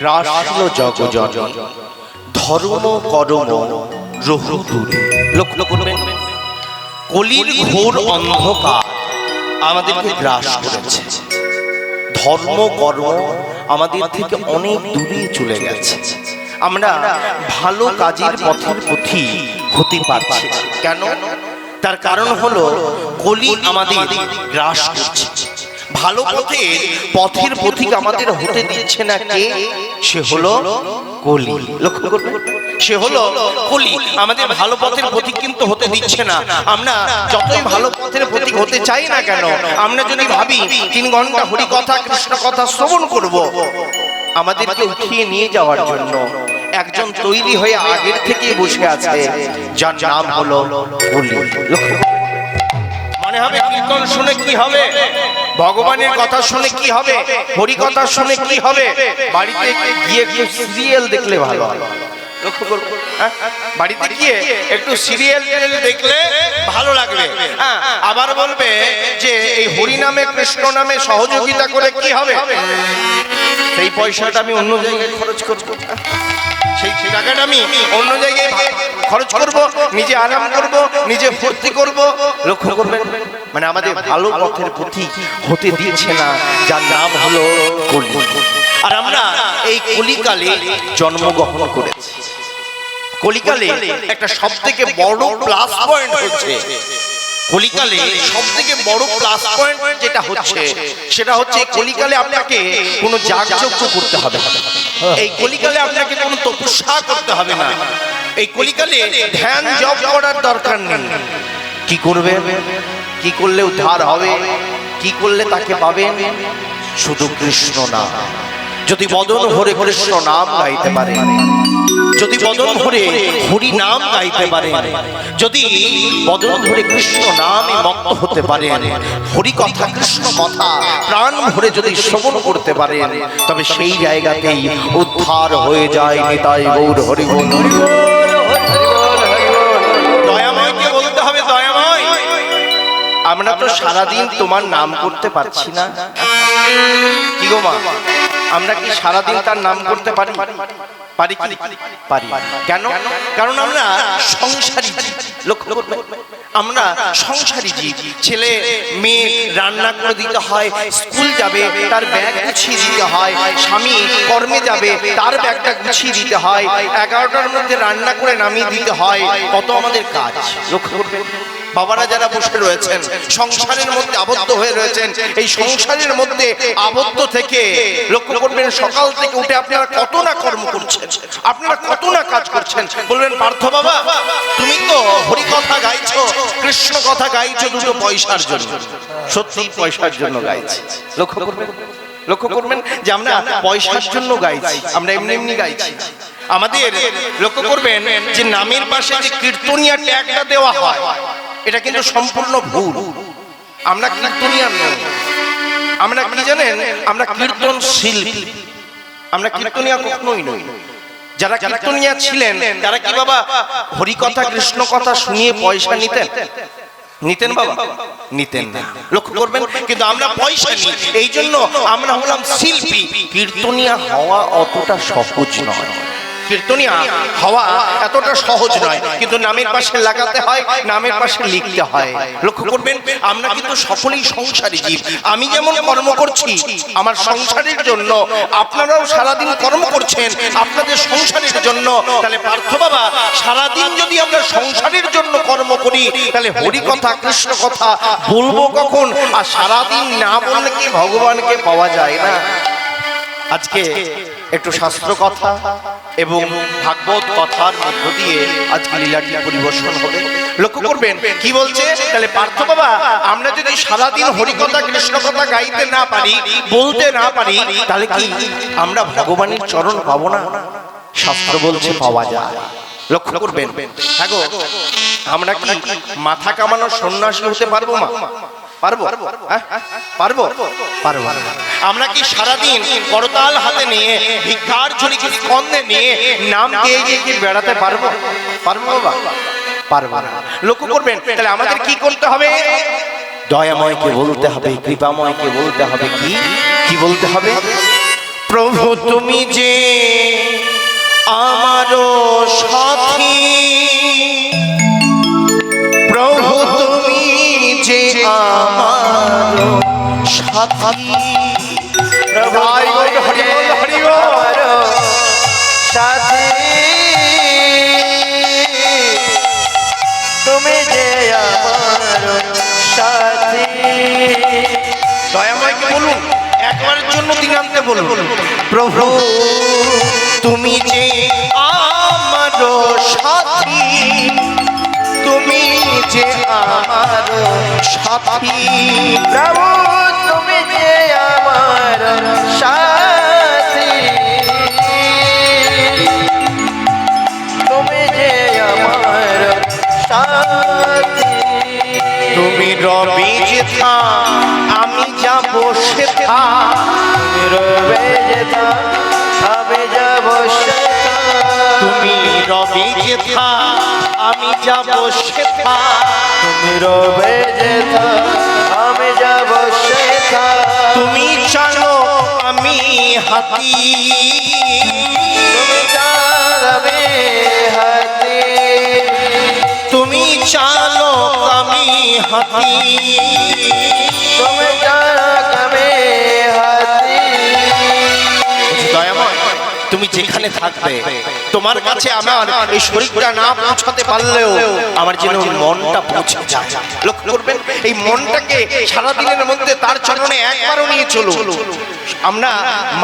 গ্রাসিল জগজননী ধর্ম কর্ম রহু দূরে। লক্ষ্য করবেন, কলির ঘোর অন্ধকার আমাদেরকে গ্রাস করেছে। ধর্ম কর্ম আমাদের থেকে অনেক দূরে চলে গেছে। আমরা ভালো কাজের পথের পথি হতে পারছি না। কেন? তার কারণ হলো কলি আমাদের গ্রাস করছে। ভালো পথের পথিক আমাদের হতে দিচ্ছে না কে? সে হলো কলি। লক্ষ্য করবেন, সে হলো কলি আমাদের ভালো পথের পথিক কিন্তু হতে দিচ্ছে না। আমরা যতই ভালো পথের পথিক হতে চাই না কেন, আমরা যদি ভাবি 3 ঘন্টা হরি কথা কৃষ্ণ কথা শ্রবণ করব, আমাদেরকে উঠিয়ে নিয়ে যাওয়ার জন্য একজন তৈরি হয়ে আগের থেকে বসে আছে, যার নাম হলো কলি। মনে হবে কীর্তন শুনে কি হবে, ভগবানের কথা শুনে কি হবে, হরি কথা শুনে কি হবে, বাড়িতে গিয়ে একটু সিরিয়াল দেখলে ভালো হয়। লক্ষ্য করবো, বাড়িতে গিয়ে একটু সিরিয়াল দেখলে ভালো লাগবে। আবার বলবে যে এই হরি নামে কৃষ্ণ নামে সহযোগিতা করে কি হবে, সেই পয়সাটা আমি অন্য জায়গায় খরচ করবো, সেই টাকাটা আমি অন্য জায়গায় খরচ করব, নিজে আরাম করব, নিজে ফুর্তি করব। লক্ষ্য করবেন, মানে আমাদের ভালো পথের পথি হতে দিচ্ছে না, যার নাম হলো কলি। আর আমরা এই কলিকালে জন্মগ্রহণ করেছি। কলিকালে একটা সবথেকে বড় প্লাস পয়েন্ট হচ্ছে, কলিকালে সবথেকে বড় প্লাস পয়েন্ট যেটা হচ্ছে সেটা হচ্ছে কলিকালে আপনাকে কোনো যাগযজ্ঞ করতে হবে না। এই কলিকালে আপনাকে কোনো তপস্যা করতে হবে না। এই কলিকালে ধ্যান জপ করার দরকার নেই। কি করবেন, কি করলে উদ্ধার হবে, কি করলে তাকে পাবেন? শুধু কৃষ্ণ নাম। যদি বদন ভরে কৃষ্ণ নাম গাইতে পারে, যদি বদন ভরে হরি নাম গাইতে পারে, যদি বদন ভরে কৃষ্ণ নামে মত্ত হতে পারে, হরি কথা কৃষ্ণ কথা প্রাণ ভরে যদি শ্রবণ করতে পারে, তবে সেই জায়গাতেই উদ্ধার হয়ে যায়। নিতাই গৌর হরি বল। দয়াময়কে বলতে হবে, দয়াময় আমরা তো সারাদিন তোমার নাম করতে পারছি না। কি গো মা, আমরা কি সারাদিন তার নাম করতে পারি? পারি কি? পারি। কেন? কারণ আমরা সংসারী জীব। লক্ষ্য করবেন, আমরা সংসারী জীব। ছেলে মেয়ে রান্না করে দিতে হয়, স্কুল যাবে তার ব্যাগ গুছিয়ে দিতে হয়, স্বামী কর্মে যাবে তার ব্যাগটা গুছিয়ে দিতে হয়, 11টার মধ্যে রান্না করে নামিয়ে দিতে হয়। কত আমাদের কাজ। লক্ষ্য করবেন, বাবারা যারা বসে রয়েছেন সংসারের মধ্যে আবদ্ধ হয়ে রয়েছেন, এই সংসারের মধ্যে আবদ্ধ থেকে লক্ষ্য করবেন সকাল থেকে উঠে আপনারা কত না কর্ম করছেন, আপনারা কত না কাজ করছেন। বলবেন পার্থ বাবা, তুমি তো হরি কথা গাইছো, কৃষ্ণ কথা গাইছো দুটো পয়সার জন্য। সত্যি পয়সার জন্য গাইছি। লক্ষ্য করবেন, লক্ষ্য করবেন যে আমরা পয়সার জন্য গাইছি, আমরা এমনি এমনি গাইছি। আমাদের লক্ষ্য করবেন যে নামের পাশে যে কীর্তনিয়া ট্যাগটা দেওয়া হয়, এটা কিন্তু সম্পূর্ণ ভুল। আমরা কীর্তনিয়া নই, আমরা কি জানেন, আমরা কীর্তন শিল্পী। আমরা কীর্তনিয়া কখনোই নই। যারা কীর্তনিয়া ছিলেন তারা কি বাবা হরি কথা কৃষ্ণ কথা শুনিয়ে পয়সা নিতেন? নিতেন বাবা? নিতেন না। লক্ষ্য করবেন, কিন্তু আমরা পয়সা নিই, এই জন্য আমরা হলাম শিল্পী। কীর্তনিয়া হওয়া অতটা সহজ নয়, কীর্তনিয়া হওয়া এতটা সহজ নয়, কিন্তু নামের পাশে লাগাতে হয়, নামের পাশে লিখতে হয়। লক্ষ্য করবেন, আমরা কিন্তু সকলেই সংসারী জীব। আমি যেমন কর্ম করছি আমার সংসারের জন্য, আপনারাও সারাদিন কর্ম করছেন আপনাদের সংসারের জন্য। তাহলে পার্থ বাবা, সারাদিন যদি আমরা সংসারের জন্য কর্ম করি, তাহলে হরি কথা কৃষ্ণ কথা বলবো কখন? আর সারাদিন না বললে কি ভগবানকে পাওয়া যায় না? আজকে একটু শাস্ত্র কথা এবং ভাগবত কথার মধ্য দিয়ে আজকে লীলাটি পরিবেশন হবে। লক্ষ্য করবেন কি বলছে, তাহলে পার্থ বাবা আমরা যদি সারাদিন হরি কথা কৃষ্ণ কথা গাইতে না পারি, বলতে না পারি, তাহলে কি আমরা ভগবানের চরণ পাবো না? শাস্ত্র বলছে পাওয়া যায়। লক্ষ্য করবেন, হ্যাঁ গো, আমরা কি মাথা কামানোর সন্ন্যাসী হতে পারবো? মা পারবো? পারবো? পারবো। আমরা কি সারাদিন করতাল হাতে নিয়ে ভিক্ষার ঝুড়িকে স্কন্ধে নিয়ে নাম গেয়ে গিয়ে কি বেড়াতে পারবো? পারবো বাবা? পারবো না। লক্ষ্য করবেন, তাহলে আমাদের কি করতে হবে? দয়াময়কে বলতে হবে, কৃপাময়কে বলতে হবে। কি কি বলতে হবে? প্রভু তুমি যে আমারও সাথী, প্রভু তুমি যে আমারও সাথী, প্রভু আমারও সাথী, তুমি যে আমারও সাথী। দয়াময়কে বলুন, একবারের জন্য দিনান্তে বলুন, প্রভু তুমি যে আমারও সাথী, তুমি যে আমারও সাথী, প্রভু তুমি যে আমারও সাথী, তুমি যে আমারও সাথী। তুমি রবি যেথা আমি যাব সেথা, তুমি রবে যেথা আমি যাব সেথা, তুমি রবি যেথা আমি যাব সেথা, তুমি রবে যেথা আমি যাব সেথা, তুমি চলো আমি হাতি, তুমি চালাবে হাতি, তুমি চালো আমি হাতি, তুমি চালাবে হাতি। দয়াময় তুমি যেখানে থাকবে, তোমার কাছে আমার এই শরীরটা না পৌঁছাতে পারলেও আমার যেন মনটা পৌঁছে যায়। লক্ষ্য করবেন, এই মনটাকে সারাদিনের মধ্যে তার চরণে একবারও নিয়ে চলুন। আমরা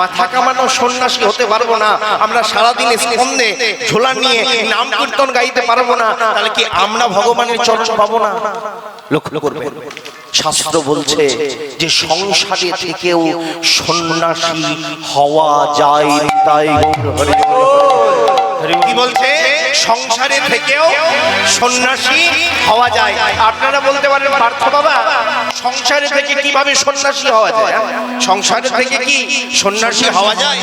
মাথা কামানো সন্ন্যাসী হতে পারবো না, আমরা সারাদিন স্কন্ধে ঝোলা নিয়ে নাম কীর্তন গাইতে পারবো না, তাহলে কি আমরা ভগবানের চরণ পাবো না? লক্ষ্য করবেন, শাস্ত্র বলছে যে সংসারে থেকেও সন্ন্যাসী হওয়া যায়। তাই কি বলছে? সংসারে থেকেও সন্ন্যাসী হওয়া যায়। আপনারা বলতে পারেন, পার্থ বাবা সংসারে থেকে কিভাবে সন্ন্যাসী হওয়া যায়? সংসারে থেকে কি সন্ন্যাসী হওয়া যায়?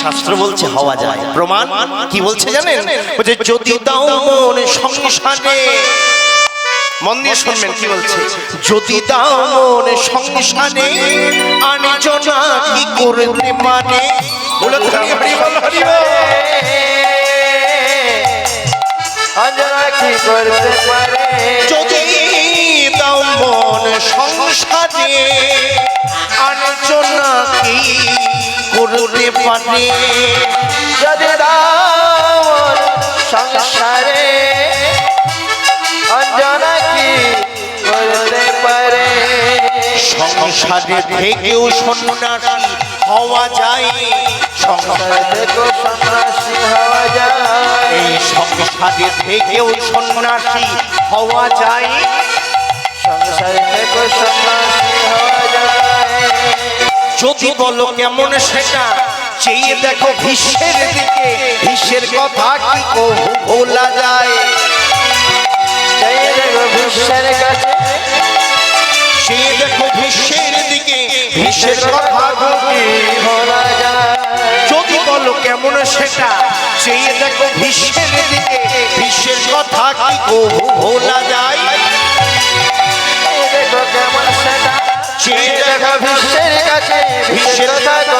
শাস্ত্র বলছে হওয়া যায়। প্রমাণ কি বলছে জানেন? বলছে যদি দাও মন সংসারে, মন দিয়ে শুনবেন কি বলছে, যদি দাও মন সংসারে আনিছো না কি করতে পারে, বলে কি করতে পারে, যদি দাও মন সংসারে আনিছো না কি করতে পারে, যদি দাও সংসারে অঞ্জনা কি করতে পারে। সংসারে থেকেও সন্ন্যাসী হওয়া যায়, সংসারে থেকেও সন্ন্যাসী হওয়া যায়, এই সংসারে থেকেও সন্ন্যাসী হওয়া যায়, সংসারে থেকেও সন্ন্যাসী হওয়া যায়। যদি বলো কেমন সেটা চেয়ে দেখো ভীষ্মের দিকে, ভীষ্মের কথা কি ভোলা যায়, ভীষ্মের কাছে সে দেখো ভীষ্মের দিকে, ভীষ্মের কথা ভোলা যায়। যদি বলো কেমন সেটা চেয়ে দেখো ভীষ্মের দিকে, ভীষ্মের কথা কি ভোলা যায়, দেখো কেমন সেটা চেয়ে দেখো ভীষ্মের কাছে, ভীষ্মের কথা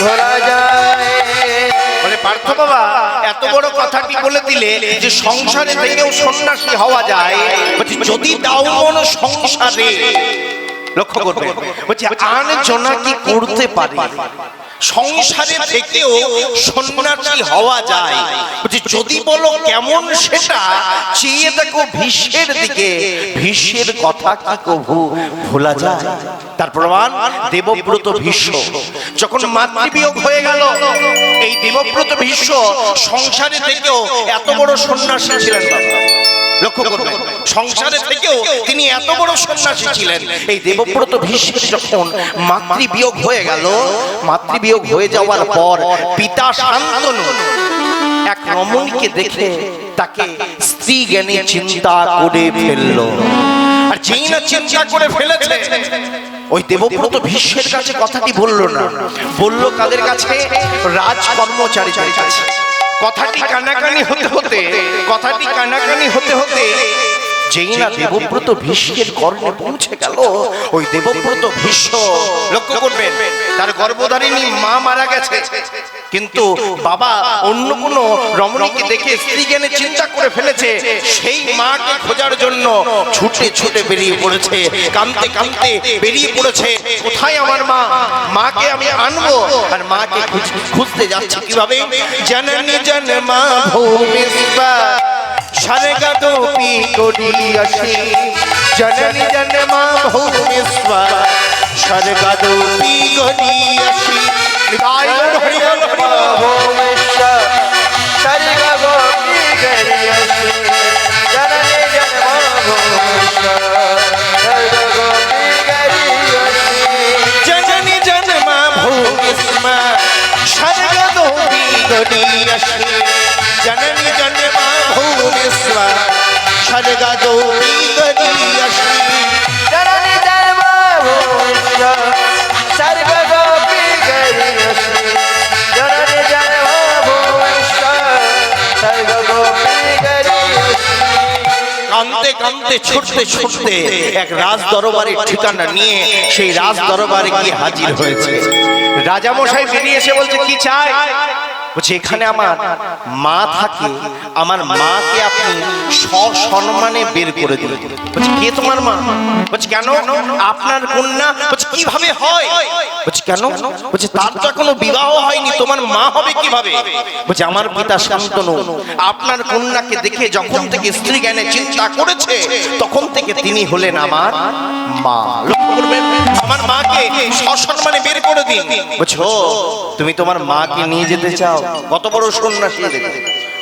ভোলা যায়। বলে পার্থ বাবা এত বড় কথাটি বলে দিলে যে সংসারে থেকেও সন্ন্যাসী হওয়া যায়, যদি দাও মন সংসারে, লক্ষ্য করবে বলছে আনজনা কি করতে পারে, সংসারে থেকেও সন্ন্যাসী হওয়া যায়। বলছে যদি বলো কেমন সেটা চেয়ে দেখো ভীষ্মের দিকে, ভীষ্মের কথা কি কভু ভোলা যায়। তার প্রমাণ দেবব্রত ভীষ্ম যখন মাতৃবিয়োগ হয়ে গেল, এই দেবব্রত ভীষ্ম সংসারে থেকেও এত বড় সন্ন্যাসী ছিলেন। লক্ষ্য করবেন, সংসারে থেকেও তিনি এত বড় সন্ন্যাসী ছিলেন। এই দেবব্রত ভীষ্মের যখন মাতৃবিয়োগ হয়ে গেল, মাতৃবিয়োগ হয়ে যাওয়ার পর পিতা শান্তনু এক রমণীকে দেখে তাকে স্ত্রী জ্ঞানে চিন্তা করে ফেললো। আর যেই না চিন্তা করে ফেলেছে, ওই দেবব্রত ভীষ্মের কাছে কথাটি বলল না, বলল কাদের কাছে? রাজ কর্মচারীদের কাছে। কথাটি কানাকানি হতে হতে যেই না দেবব্রত ভীষ্মের কর্ণে পৌঁছে গেল, ওই দেবব্রত ভীষ্ম লক্ষ্য করবেন তার গর্ভধারিণী মা মারা গেছে, কিন্তু বাবা অন্য কোন রমণীকে দেখে স্ত্রী জ্ঞানে চিন্তা করে ফেলেছে, সেই মাকে খোঁজার জন্য ছুটে ছুটে বেরিয়ে পড়েছে, কাঁদতে কাঁদতে বেরিয়ে পড়েছে, কোথায় আমার মা, মাকে আমি আনবো। আর মাকে খুঁজতে যাচ্ছে কিভাবে, জননী জন্মা ভূমিস্বা স্বর্গদোপি গড়িয়াসি, জননী জন্মা ভূমিস্বা স্বর্গদোপি গড়িয়াসি। নিতাই গৌর হরি বল ভূমিস্বা স্বর্গদোপি গড়িয়াসি, জননী জন্মা ভূমিস্বা স্বর্গদোপি গড়িয়াসি, জননী জন্মা ভূমিস্বা স্বর্গদোপি গড়িয়াসি, জননী জন্মা ভূমিস্বা স্বর্গদোপি গড়িয়াসি, জননী জন্মা ভূমিস্বা স্বর্গদোপি গড়িয়াসি, জননী জন্মা ভূমিস্বা স্বর্গদোপি গড়িয়াসি। কাঁদতে কাঁদতে ছুটতে ছুটতে এক রাজ দরবারের ঠিকানা নিয়ে সেই রাজ দরবারে গিয়ে হাজির হয়েছে। রাজামশাই বেরিয়ে এসে বলছে, কি চাই? বলছে, এখানে আমার মা থাকে, আমার মাকে আপনি সসম্মানে বের করে দিলেন। বলছে, কে তোমার মা? বলছে, কেন আপনার কন্যা? বলছে, কিভাবে হয়? বলছে, কেন? বলছে, তার তো এখনো বিবাহ হয়নি, তোমার মা হবে কিভাবে? বলছে, আমার পিতা শান্তনু আপনার কন্যাকে দেখে যখন থেকে স্ত্রী জ্ঞানে চিন্তা করেছে, তখন থেকে তিনি হলেন আমার মা। লক্ষ্য করবেন, আমার মাকে সসম্মানে বের করে দিন। বুঝছো, তুমি তোমার মাকে নিয়ে যেতে চাও? কত বড় সন্ন্যাসী,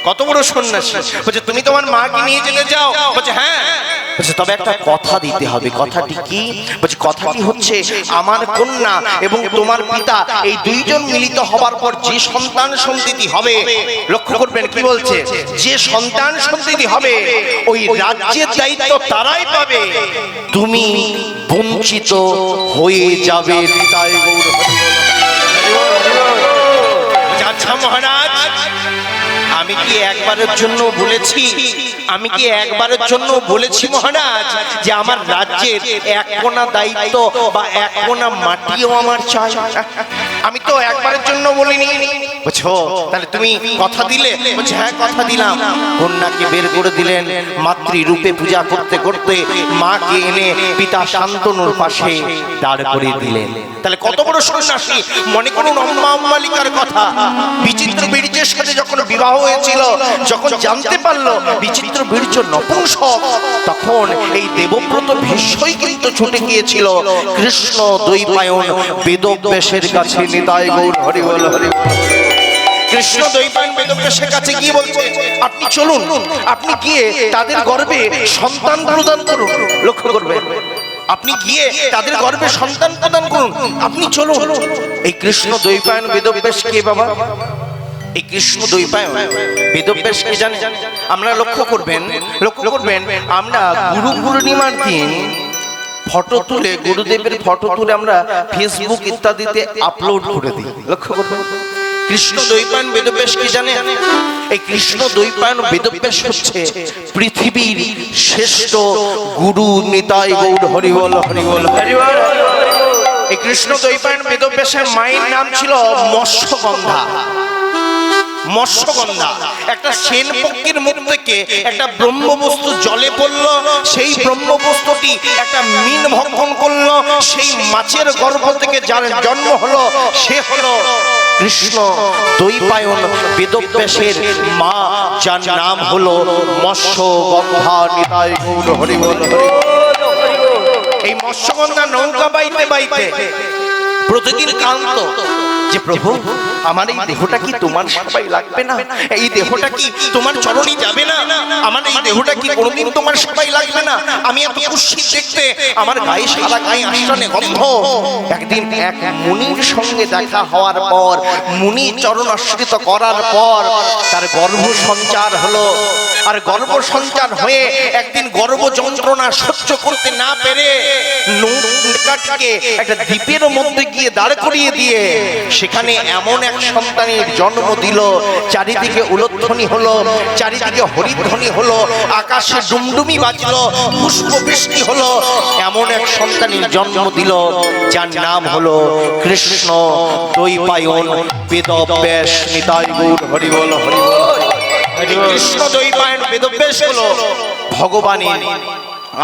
কত বড় সন্ন্যাসী। বলছে, তুমি তোমার মাকে নিয়ে যেতে চাও? বলছে, হ্যাঁ। বলছে, তবে একটা কথা দিতে হবে। কথাটি কি? বলছে, কথাটি হচ্ছে আমার কন্যা এবং তোমার পিতা এই দুইজন মিলিত হবার পর যে সন্তান সন্ততি হবে, লক্ষ্য করবেন কি বলছে, যে সন্তান সন্ততি হবে ওই রাজ্যের দায়িত্ব তারাই পাবে, তুমি বঞ্চিত হয়ে যাবে। আচ্ছা মহারাজ, আমি কি একবারের জন্য বলেছি, আমি কি একবারের জন্য বলেছি মহারাজ যে আমার রাজ্যের এক কোনা দায়িত্ব বা এক কোনা মাটিও আমার চাই? আমি তো একবারের জন্য বলিনি। বুঝছো, তাহলে তুমি কথা দিলে? বলছে, হ্যাঁ কথা দিলাম। কন্যাকে বের করে দিলেন, মাতৃরূপে পূজা করতে করতে মাকে এনে পিতা শান্তনুর পাশে দাঁড় করিয়ে দিলেন। তাহলে কত বড় সন্ন্যাসী! মনে করুন অম্মা অম্মালিকার কথা। বিচিত্র বীর্যের সাথে যখন বিবাহ হয়েছিল, যখন জানতে পারলো বিচিত্র বীর্য নপুংসক, তখন এই দেবব্রত ভীষ্মই কিন্তু ছুটে গিয়েছিল কৃষ্ণ দ্বৈপায়ন বেদব্যাসের কাছে। নিতাই গৌর হরি বল হরি বল। কৃষ্ণ দ্বৈপায়ন বেদব্যাসের কাছে গিয়ে বলছে, আপনি চলুন, আপনি গিয়ে তাদের গর্ভে সন্তান প্রদান করুন। লক্ষ্য করবেন, আপনি গিয়ে তাদের গর্ভে সন্তান প্রদান করুন, আপনি চলুন। এই কৃষ্ণ দ্বৈপায়ন বেদব্যাস কে বাবা? এই কৃষ্ণ দ্বৈপায়ন বেদব্যাস কে জানেন? আমরা লক্ষ্য করবেন, আমরা গুরু পূর্ণিমার দিন ফটো তুলে, গুরুদেবের ফটো তুলে আমরা ফেসবুক ইত্যাদিতে আপলোড করে দিই। লক্ষ্য করবেন, কৃষ্ণ দ্বৈপায়ন বেদব্যাস কি জানেন? এই কৃষ্ণ দ্বৈপায়ন বেদব্যাস হচ্ছে পৃথিবীর শ্রেষ্ঠ গুরু। নিতাই গৌর হরি বল হরি বল হরি বল। এই কৃষ্ণ দ্বৈপায়ন বেদব্যাসের মায়ের নাম ছিল মৎস্যগন্ধা। মৎস্যগন্ধা একটা সেন পক্ষীর মুখ থেকে একটা ব্রহ্মবস্তু জলে পড়লো, সেই ব্রহ্মবস্তুটি একটা মিন ভক্ষণ করলো, সেই মাছের গর্ভ থেকে যার জন্ম হলো সে হলো কৃষ্ণ দ্বৈপায়ন বেদব্যাসের মা, যার নাম হলো মৎস্যগন্ধা। নিতাই গৌর হরি বল। এই মৎস্যগন্ধা নৌকা বাইতে বাইতে প্রতিদিন কাঁদতো যে প্রভু, আমার এই দেহটা কি তোমার সেবায় লাগবে না? এই দেহটা কি তোমার চরণে যাবে না? আমার এই দেহটা কি কোনোদিন তোমার সেবায় লাগবে না? আমি এত কুৎসিত দেখতে, আমার গায়ে সাদা গায়ে আশ্রনে গন্ধ। একদিন এক মুনির সঙ্গে দেখা হওয়ার পর, মুনি চরণ আশ্রিত করার পর তার গর্ভ সঞ্চার হলো। আর গর্ভ সঞ্চার হয়ে একদিন গর্ভ যন্ত্রণা সহ্য করতে না পেরে নৌকাটিকে একটা দ্বীপের মধ্যে গিয়ে দাঁড় করিয়ে দিয়ে সেখানে এমন এক এক সন্তানের জন্ম দিল, চারিদিকে উলধ্বনি হলো, চারিদিকে হরিধ্বনি হলো, আকাশে ডুমডুমি বাজলো, পুষ্প বৃষ্টি হলো, এমন এক সন্তানের জন্ম দিল যার নাম হলো কৃষ্ণ দ্বৈপায়ন বেদব্যাস। নিতাই গৌর হরি বল, হরি বল। কৃষ্ণ দ্বৈপায়ন বেদব্যাস হলো ভগবানের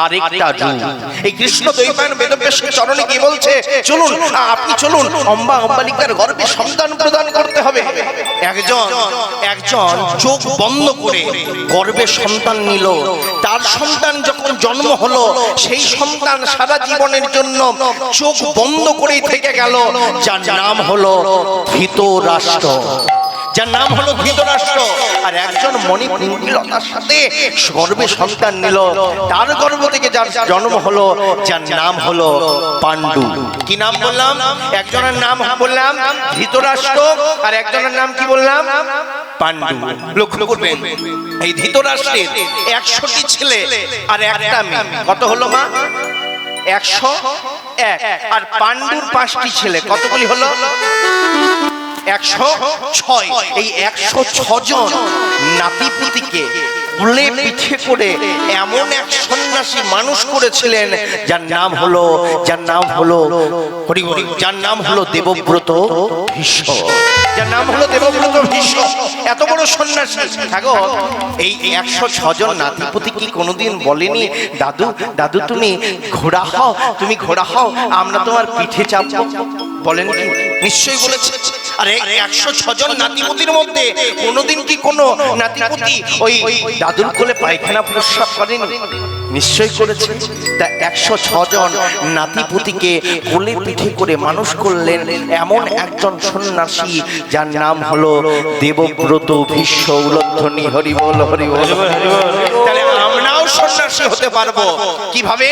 আরেকটা রূপ। এই কৃষ্ণ দ্বৈপায়ন বেদব্যাসের চরণে কি বলছে, চলুন আপনি চলুন, অম্বালিকার গর্ভে সন্তান প্রদান করতে হবে। একজন চোখ বন্ধ করে গর্ভে সন্তান নিল, তার সন্তান যখন জন্ম হলো সেই সন্তান সারা জীবনের জন্য চোখ বন্ধ করেই থেকে গেল, যার নাম হলো ধৃতরাষ্ট্র, যার নাম হলো ধৃতরাষ্ট্র। আর একজন মণিপুঙ্কিলতার সাথে গর্ভে সন্তান নিল, তার গর্ভ থেকে যার জন্ম হলো, যার নাম হলো পাণ্ডু। কি নাম বললাম? একজনের নাম বললাম ধৃতরাষ্ট্র, আর একজনের নাম কি বললাম? পাণ্ডু। লক্ষ্য করবেন, এই ধৃতরাষ্ট্রের 100টি ছেলে আর একটা মেয়ে। কত হলো মা? 101। আর পাণ্ডুর 5টি ছেলে, কতগুলি হলো? 106। এই 106 জন নাতিপুতিকে কোলে পিঠে করে এমন এক সন্ন্যাসী মানুষ করেছিলেন যার নাম হলো যার নাম হলো দেবব্রত ভীষ্ম, যার নাম হলো দেবব্রত ভীষ্ম। এত বড় সন্ন্যাসী। দেখো, এই 106 জন নাতিপুতি কি কোনোদিন বলেনি, দাদু দাদু তুমি ঘোড়া হও, তুমি ঘোড়া হও, আমরা তোমার পিঠে চাপবো? বলেন কি? নিশ্চয়ই বলেছে। আর 106 জন নাতিপুতির মধ্যে কোনোদিন কি কোনো নাতিপুতি ওই দাদুর কোলে পায়খানা প্রস্রাব করেনি? নিশ্চয়ই করেছে। তা 106 জন নাতিপুতিকে কোলে পিঠে করে মানুষ করলেন এমন একজন সন্ন্যাসী যার নাম হলো দেবব্রত ভীষ্ম। উলধ্বনি হরি বল, হরি বল। তাহলে আমরাও সন্ন্যাসী হতে পারবো কিভাবে?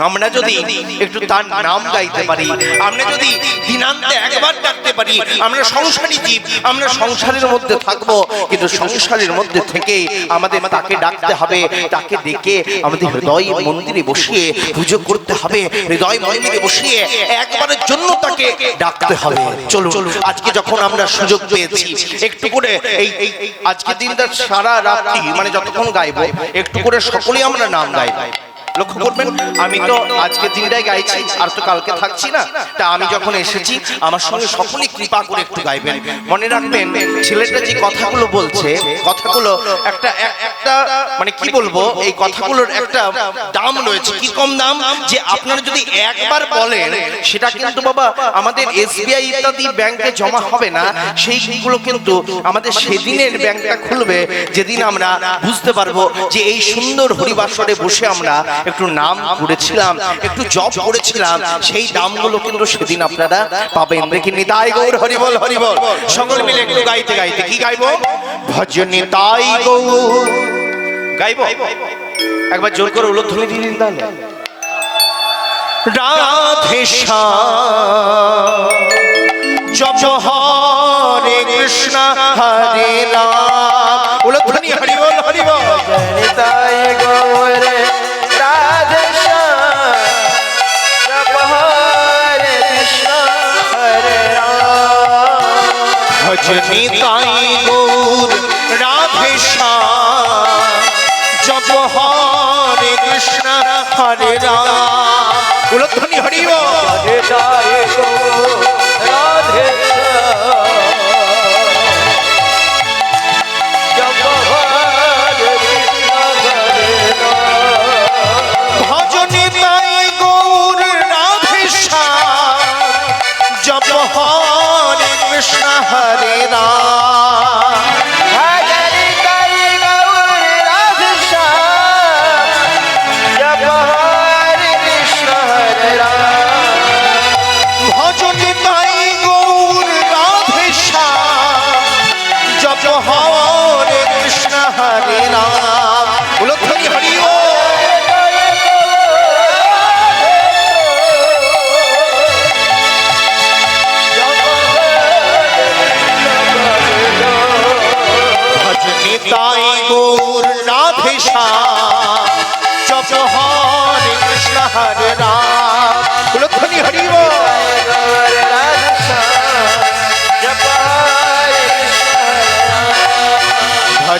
আমরা যদি একটু তার নাম গাইতে পারি, আমরা যদি দিনান্তে একবার ডাকতে পারি। আমরা সংসারী জীব, আমরা সংসারের মধ্যে থাকবো, কিন্তু সংসারের মধ্যে থেকে আমাদের তাকে ডাকতে হবে, তাকে ডেকে আমাদের হৃদয় মন্দিরে বসিয়ে পুজো করতে হবে, হৃদয় মন্দিরে বসিয়ে একবারের জন্য তাকে ডাকতে হবে। চলুন আজকে যখন আমরা সুযোগ পেয়েছি একটু করে এই আজকে দিনটা সারা রাত্রি মানে যতক্ষণ গাইবো একটু করে সকলেই আমরা নাম গাইবো। লক্ষ্য করবেন, আমি তো আজকে দিনটাই গাইছি, আর তো কালকে থাকছি না। তা আমি যখন এসেছি আমার সঙ্গে সকলেই কৃপা করে একটু গাইবেন। মনে রাখবেন, ছেলেটা যে কথাগুলো বলছে, কথাগুলো একটা মানে কি বলবো, এই কথাগুলোর একটা দাম রয়েছে। কি কম দাম যে আপনারা যদি একবার বলেন সেটা কিন্তু বাবা আমাদের SBI ইত্যাদি ব্যাংকে জমা হবে না, সেইগুলো কিন্তু আমাদের সেদিনের ব্যাংকটা খুলবে যেদিন আমরা বুঝতে পারবো যে এই সুন্দর হরিবাসরে বসে আমরা একটু নাম করেছিলাম, একটু জপ করেছিলাম, সেই দামগুলো কিন্তু সেদিন আপনারা পাবেন। দেখি নিতাই গৌর হরি বল, হরি বল। সকলে মিলে একটু গাইতে গাইতে কি গাইবো? ভজ নিতাই গৌর গাইবো। একবার জোর করে উলধ্বনি দিয়ে দিন তাহলে। রাধে শ্যাম জপ হরে কৃষ্ণ হরে রাম। উলধ্বনি হরি বল, হরি বল। নিতাই গৌর রাধে শ্যাম জপ হরে কৃষ্ণ হরে রাম। ভজ নিতাই গৌর রাধে শ্যাম জপ হরে কৃষ্ণ হরে রাম। উলধ্বনি হরি বল। নিতাই গৌর রাধে শ্যাম জপ হরে কৃষ্ণ হরে রাম। ভজ নিতাই গৌর রাধে শ্যাম জপ হরে কৃষ্ণ হরে রাম। নিতাই গৌর রাধে শ্যাম জপ হরে কৃষ্ণ হরে রাম। ভজ নিতাই গৌর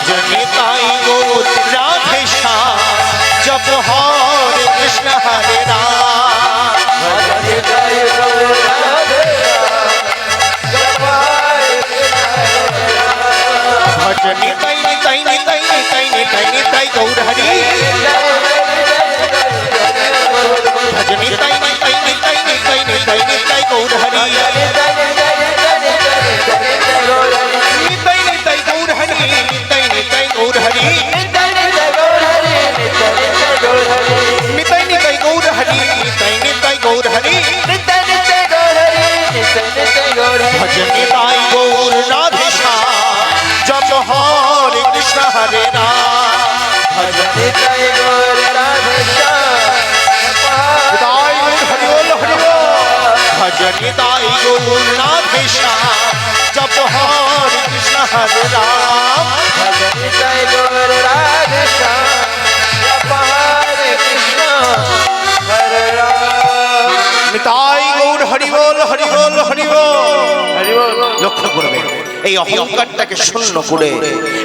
भजने ताई गौर राधे श्याम जप हरे कृष्ण हरे राम भजने ताई गौर राधे श्याम जप हरे भजने ताई ताई ताई ताई ताई ताई गौर हरि भजने ताई ताई ताई ताई ताई ताई गौर हरि भजने ताई गौर राधे श्याम जप हरे कृष्ण हरे राम भजने ताई गौर राधे श्याम ताई गौर हरि बोल हरि बोल भजने ताई गौर राधे श्याम जप हरे कृष्ण हरे राम भजने ताई गौर राधे श्याम जप हरे कृष्ण हरे राम निताई गौर हरि बोल हरि बोल हरि बोल हरि बोल লক্ষ্য করবে এই অহংকারটাকে শূন্য করে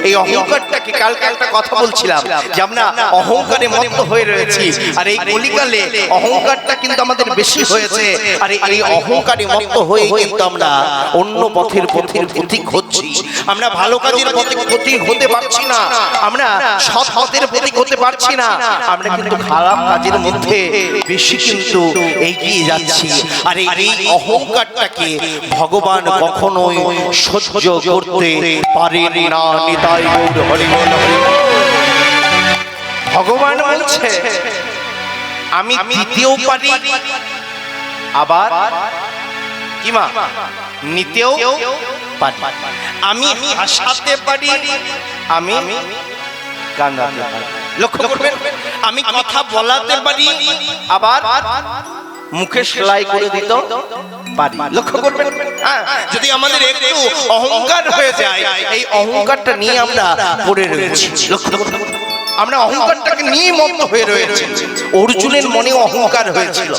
এই অহংকারটাকে কালকে একটা কথা বলছিলাম যে আমরা অহংকারে মত্ত হয়ে রয়েছি আর এই কলিকালে অহংকারটা কিন্তু আমাদের বেশি হয়েছে আর এই অহংকারে মত্ত হয়ে কিন্তু আমরা অন্য পথের পথিক হচ্ছি আমরা ভালো কাজের পথিক হতে পারছি না আমরা সৎ পথের পথিক হতে পারছি না আমরা কিন্তু খারাপ কাজের মধ্যে বেশি কিন্তু এগিয়ে যাচ্ছি আর এই অহংকারটাকে ভগবান কখনোই সহ্য করতে পারেন না নিতাই গৌর হরি বল হরি বল। ভগবান বলছে আমি দিতেও পারি আবার কি মা নিতেও পারি আমি হাসাতে পারি আমি কাঁদাতে পারি লক্ষ্য করবেন আমি কথা বলাতে পারি আবার মুখে সেলাই করে দিত পারি লক্ষ্য করবেন যদি আমাদের একটু অহংকার হয়ে যায় এই অহংকারটা নিয়ে আমরা পড়ে রয়েছি লক্ষ্য করবেন আমরা অহংকারটাকে নিয়ে মত্ত হয়ে রয়েছে অর্জুনের মনে অহংকার হয়েছিল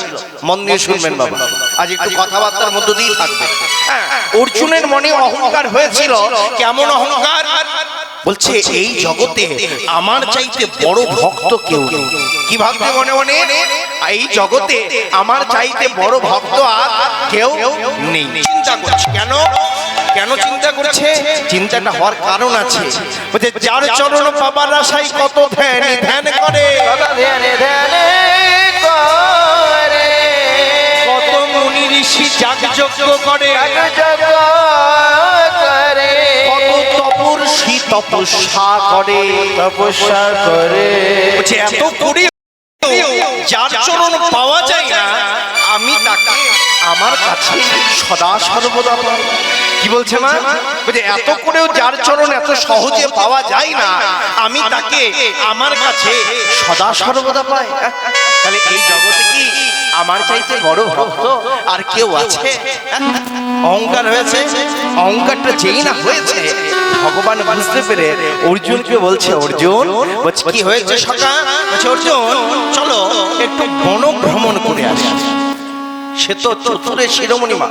মন দিয়ে শুনবেন বাবা আজ একটু কথাবার্তার মধ্য দিয়ে থাকবে অর্জুনের মনে অহংকার হয়েছিল কেমন অহংকার বলছে এই জগতে আমার চাইতে বড় ভক্ত কেউ নেই কি ভাবতে মনে মনে এই জগতে আমার চাইতে বড় ভক্ত আর কেউ নেই চিন্তা করছে কেন কেন চিন্তা করছে চিন্তাটা হওয়ার কারণ আছে বলছে যার চরণ পাবার আশায় কত ধ্যান করে ধ্যানে ধ্যানে করে কত মুনি ঋষি যাগযজ্ঞ করে জগ করে কত তপস্বী তপস্যা করে তপস্যা করে বলছে এত করে যার চরণ পাওয়া যায় না আমি তাকে আমার কাছে সদা সর্বদা পাই কি বলছে মা বলছে এত করেও যার চরণ এত সহজে পাওয়া যায় না আমি তাকে আমার কাছে সদা সর্বদা পাই তাহলে এই জগতে কি আমার চাইতে বড় ভক্ত আর কেউ আছে অহংকার হয়েছে অহংকারটা যেই না হয়েছে ভগবান বুঝতে পেরে অর্জুনকে বলছে অর্জুন বলছে কি হয়েছে সখা বলছে অর্জুন চলো একটু বন ভ্রমণ করে আসি সে তো চতুরের শিরোমণি মা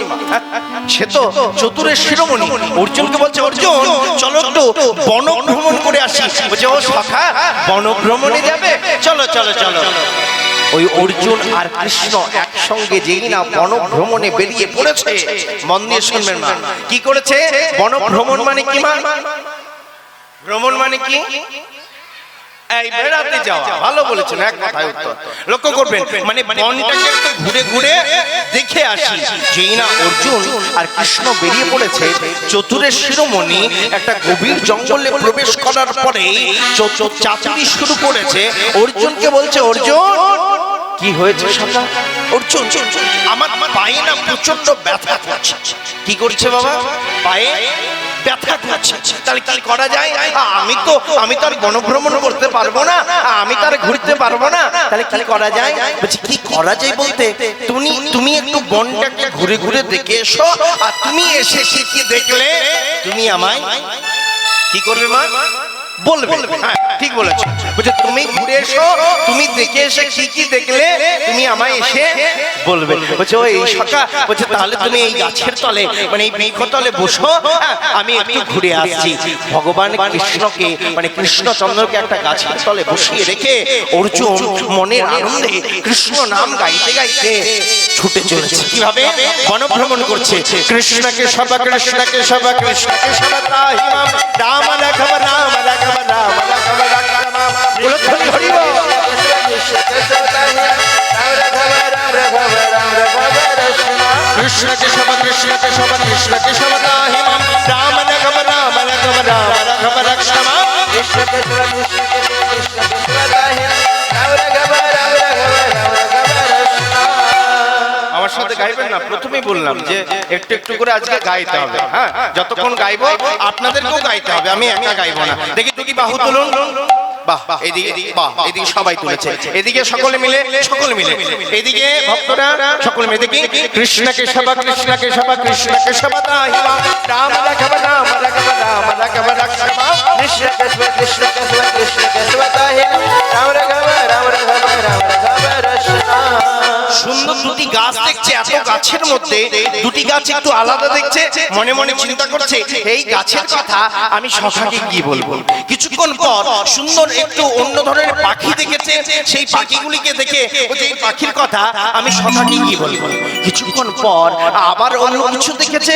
সে তো চতুরের শিরোমণি অর্জুনকে বলছে অর্জুন চলো একটু বন ভ্রমণ করে আসি বলছে ও সখা বন ভ্রমণে যাবে চলো চলো চলো ওই অর্জুন আর কৃষ্ণ একসঙ্গে যেই না বন ভ্রমণে বেরিয়ে পড়েছে মন দিয়ে শুনবেন মা কি করেছে বন ভ্রমণ মানে কি মা ভ্রমণ মানে কি এই বেড়াতে যাওয়া ভালো বলেছেন এক কথায় উত্তর লক্ষ্য করবেন মানে বনটাকে একটু ঘুরে ঘুরে দেখে আসি যেই না অর্জুন আর কৃষ্ণ বেরিয়ে পড়েছে চতুরের শিরোমণি একটা গভীর জঙ্গলে প্রবেশ করার পরে চাতুরি শুরু করেছে অর্জুনকে বলছে অর্জুন কি হয়েছে সখা অর্জুন আমার পায়ে না প্রচন্ড ব্যথা করছে কি করছে বাবা পায়ে ব্যথা করছে তাহলে কি করা যায় আমি তো আর বনভ্রমণ করতে পারবো না আমি তো আর ঘুরতে পারবো না তাহলে কি করা যায় বলছি কি করা যায় বলতে তুমি একটু বনটাকে ঘুরে ঘুরে দেখে এসো আর তুমি এসে কি দেখলে তুমি আমায় কি করবে মা বলবে হ্যাঁ ঠিক বলেছো বলছে তুমি ঘুরে এসো, তুমি দেখে এসে কি কি দেখলে তুমি আমায় এসে বলবে। বলছে ও এই সখা, বলছে তাহলে তুমি এই গাছের তলে মানে এই বৃক্ষতলে বসো, আমি একটু ঘুরে আসছি। ভগবান কৃষ্ণকে মানে কৃষ্ণচন্দ্রকে একটা গাছের তলে বসিয়ে রেখে অর্জুন মনের আনন্দে কৃষ্ণ নাম গাইতে গাইতে ছুটে চলেছে। কিভাবে বনভ্রমণ করছে। কৃষ্ণকে সবা, কৃষ্ণকে সবা, কৃষ্ণকে সবা ত্রাহি মাম, রাম রাঘব রাম রাঘব রাম রাঘব রাঘব নাম। বলো হরি হরি বল। কৃষ্ণকে সবা, কৃষ্ণকে সবা, কৃষ্ণকে সবা ত্রাহি মাম, রাম রাঘব রাম রাঘব রাম রাঘব রাঘব নাম। আমার সাথে গাইবেন না? প্রথমেই বললাম যে একটু একটু করে আজকে গাইতে হবে। হ্যাঁ, যতক্ষণ গাইবো আপনাদেরকেও গাইতে হবে, আমি একা গাইবো না। দেখি দুটি বাহু তুলুন। বাহ, এদিকে বাহ, এদিকে সবাই তুলেছে, এদিকে সকলে মিলে, সকলে মিলে এদিকে ভক্তরা সকলে মিলে দেখি। কৃষ্ণকে সবা, কৃষ্ণকে সবা, কৃষ্ণকে সবা ত্রাহি মাম, রাম রাঘব রাম রাঘব রাম রাঘব রাঘব নাম। কৃষ্ণকে সবা, কৃষ্ণকে সবা, কৃষ্ণকে সবা ত্রাহি মাম, রাম রাঘব রাম রাঘব রাম রাঘব রসনা। সুন্দর দুটি গাছ দেখছে, এত গাছের মধ্যে দুটি গাছ একটু আলাদা দেখছে, মনে মনে চিন্তা করছে এই গাছের কথা আমি সখাকে কি বলবো। কিছুক্ষণ পর সুন্দর একটু অন্য ধরনের পাখি দেখেছে, সেই পাখিগুলিকে দেখে বলছে এই পাখির কথা আমি সখাকে কি বলবো। কিছুক্ষণ পর আবার অন্য কিছু দেখেছে,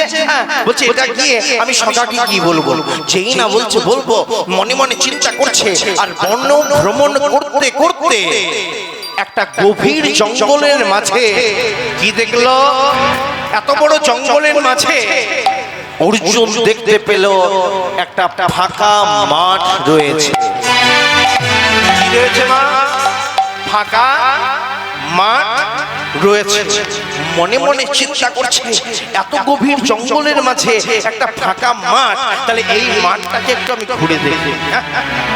বলছে এটা গিয়ে আমি সখাকে কি বলবো। যেই না বলছে বলবো, মনে মনে চিন্তা করছে আর বন ভ্রমণ করতে করতে একটা গভীর জঙ্গলের মাঝে কি দেখলো। এত বড় জঙ্গলের মাঝে অর্জুন দেখতে পেল একটা ফাঁকা মাঠ রয়েছে। কি রয়েছে মা? ফাঁকা মাঠ রয়েছে। মনে মনে চিন্তা করছে এত গভীর জঙ্গলের মাঝে একটা ফাঁকা মাঠ, তাহলে এই মাঠটাকে একটু আমি ঘুরে দেখি।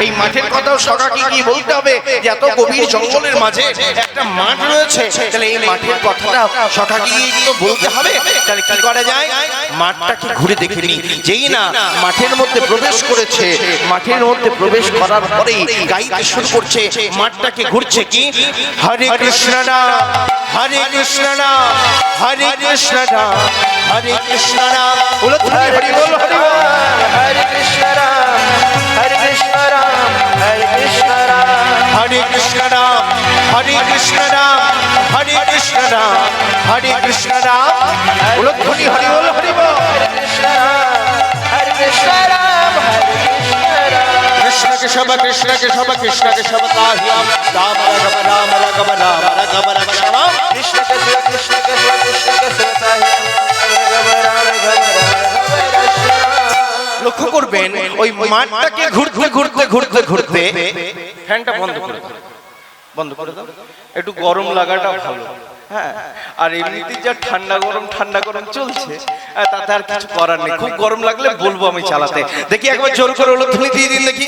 এই মাঠের কথাও সকাকে কি বলতে হবে যে এত গভীর জঙ্গলের মাঝে একটা মাঠ রয়েছে, তাহলে এই মাঠের কথাটা সকাকে তো বলতে হবে। তাহলে কি করা যায়? মাঠটাকে ঘুরে দেখে নি। যেই না মাঠের মধ্যে প্রবেশ করেছে, মাঠের মধ্যে প্রবেশ করার পরেই গাইতে শুরু করছে, মাঠটাকে ঘুরছে কি হরে কৃষ্ণ নাম, হরে কৃষ্ণ নাম, হরে কৃষ্ণ নাম, হরে কৃষ্ণ নাম। বলো হরি হরি বল, হরি বল। হরে কৃষ্ণ রাম, হরে কৃষ্ণ রাম, হরে কৃষ্ণ রাম, হরে কৃষ্ণ নাম, হরে কৃষ্ণ নাম, হরে কৃষ্ণ নাম, হরে কৃষ্ণ নাম। বলো হরি হরি বল, হরি বল। হরে কৃষ্ণ রাম, হরে কৃষ্ণ রাম, হরে কৃষ্ণ রাম। কৃষ্ণকে সবা, কৃষ্ণকে সবা, কৃষ্ণকে সবা ত্রাহি মাম, রাম রাঘব রাম রাঘব রাম রাঘব রাঘব নাম। কৃষ্ণকে সবা, কৃষ্ণকে সবা, কৃষ্ণকে সবা ত্রাহি মাম, রাম রাঘব রাম রাঘব রসনা। লক্ষ্য করবেন ওই মাঠটাকে ঘুরতে ঘুরতে ঘুরতে ঘুরতে, ফ্যানটা বন্ধ করে দাও, বন্ধ করে দাও, একটু গরম লাগাটা ভালো। হ্যাঁ, আর এমনিতে যা ঠান্ডা গরম চলছে, তাতে আর কিছু করার নেই। খুব গরম লাগলে বলবো আমি চালাতে। দেখি একবার জোর করে হলো ধ্বনি দিয়ে দিন দেখি।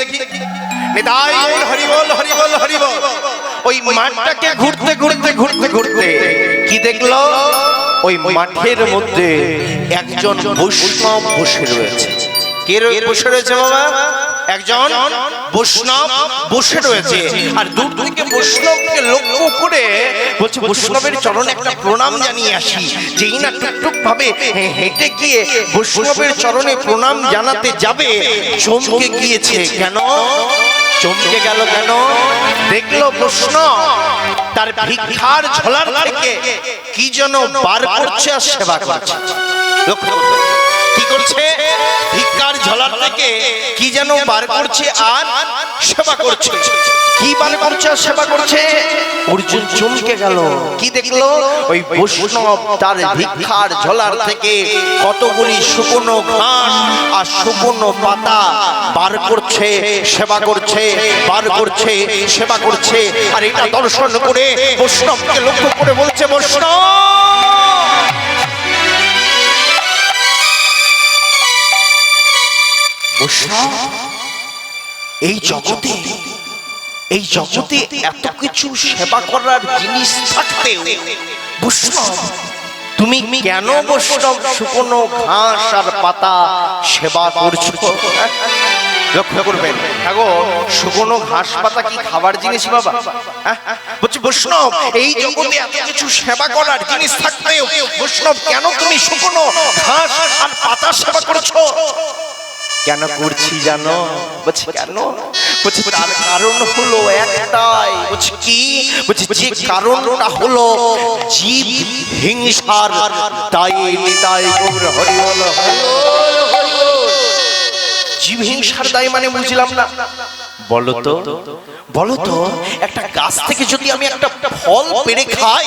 নিতাই গৌর হরি বল, হরি বল, হরি বল। ওই মাঠটাকে ঘুরতে ঘুরতে ঘুরতে ঘুরতে কি দেখলো? ওই মাঠের মধ্যে একজন বৈষ্ণব বসে রয়েছে। কে বসে রয়েছে বাবা? একজন বৈষ্ণব বসে রয়েছে। আর দূর থেকে বৈষ্ণবকে লক্ষ্য করে বলছে বৈষ্ণবের চরণে একটা প্রণাম জানিয়ে আসি। যেই না টুকটুক ভাবে হেঁটে গিয়ে বৈষ্ণবের চরণে প্রণাম জানাতে যাবে, চমকে গিয়েছে। কেন চমকে গেল? কেন? দেখলো বৈষ্ণব তার ভিক্ষার ঝোলার থেকে কি যেন বার করছে আর সেবা করছে। লক্ষ্য করবে কি করছে? ভিক্ষার ঝোলার থেকে কি যেন বার করছে আর সেবা করছে। কি বার করছে আর সেবা করছে? অর্জুন চমকে গেল। কি দেখলো? ওই বৈষ্ণব তার ভিক্ষার ঝোলার থেকে কতগুলি শুকনো ঘাস আর শুকনো পাতা বার করছে, সেবা করছে, বার করছে, সেবা করছে। আর এটা দর্শন করে বৈষ্ণবকে লক্ষ্য করে বলছে, বৈষ্ণব এই জগতে এত কিছু সেবা করার জিনিস থাকতেও বৈষ্ণব তুমি কেন বৈষ্ণব শুকনো ঘাস আর পাতা সেবা করছো? লক্ষ্য করবেন। আগো শুকনো ঘাস পাতা কি খাবার জিনিস বাবা? বলছি বৈষ্ণব, এই জগতে এত কিছু সেবা করার জিনিস থাকতেও বৈষ্ণব কেন তুমি শুকনো ঘাস আর পাতা সেবা করছো? কেন করছি জানো? বলছি কেন? বলছি তার কারণ হলো একটাই। বলছি কি? বলছি যে কারণটা হলো জীব হিংসার দায়ে নিতাই গৌর হরি বল। জীব হিংসার দায় মানে বুঝলাম না। বলো তো, বলো তো, একটা গাছ থেকে যদি আমি একটা ফল পেড়ে খাই,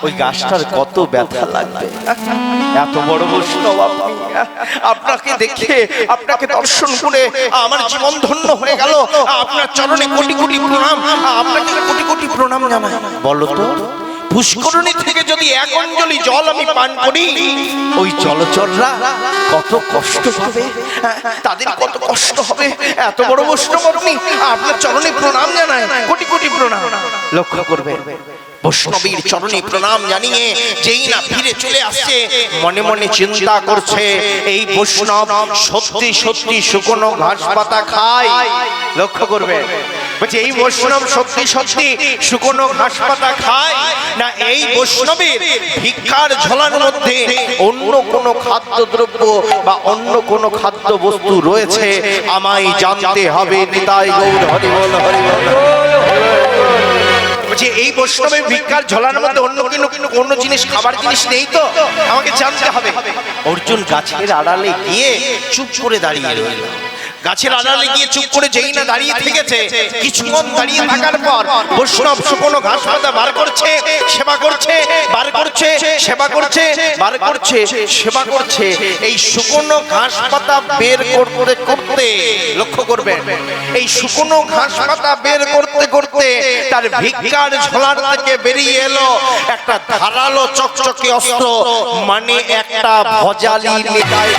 ওই গাছটার কত ব্যথা লাগবে। এত বড় বৈষ্ণব আপনি, আপনাকে দেখে আপনাকে দর্শন করে আমার জীবন ধন্য হয়ে গেল। আপনার চরণে কোটি কোটি প্রণাম, আপনাকে কোটি কোটি প্রণাম জানাই। বলো তো, পুষ্করণী থেকে যদি এক অঞ্জলি জল আমি পান করি, ওই জলচররা কত কষ্ট পাবে, তাদের কত কষ্ট হবে। এত বড় বৈষ্ণব আপনি, আপনার চরণে প্রণাম জানাই, কোটি কোটি প্রণাম। লক্ষ্য করবে, বৈষ্ণবীর চরণে প্রণাম জানিয়ে যেই না ফিরে চলে আসছে, মনে মনে চিন্তা করছে এই বৈষ্ণব সত্যি সত্যি শুকনো ঘাস পাতা খায়। লক্ষ্য করবে, বলছে এই বৈষ্ণব সত্যি সত্যি শুকনো ঘাস পাতা খায় না এই বৈষ্ণবের ভিক্ষার ঝোলার মধ্যে অন্য কোনো খাদ্যদ্রব্য বা অন্য কোনো খাদ্য বস্তু রয়েছে, আমায় জানতে হবে। নিতাই গৌর হরি বল, হরি বল। যে এই বৈষ্ণবের ভিক্ষার ঝোলার মধ্যে অন্য কোনো জিনিস খাবার জিনিস নেই তো, আমাকে জানতে হবে। অর্জুন গাছের আড়ালে গিয়ে চুপ করে দাঁড়িয়ে রইল। গাছের আড়ালে গিয়ে চুপ করে যেই না দাঁড়িয়ে থেকেছে, কিছুক্ষণ দাঁড়িয়ে থাকার পর বৈষ্ণব শুকনো ঘাস পাতা বার করছে, সেবা করছে, বার করছে, সেবা করছে, বার করছে, সেবা করছে। এই শুকনো ঘাস পাতা বের করতে করতে, লক্ষ্য করবেন, এই শুকনো ঘাস পাতা বের করতে করতে তার ভিক্ষার ঝোলার থেকে বেরিয়ে এলো একটা ধারালো চকচকে অস্ত্র, মানে একটা ভজালি। নিতাই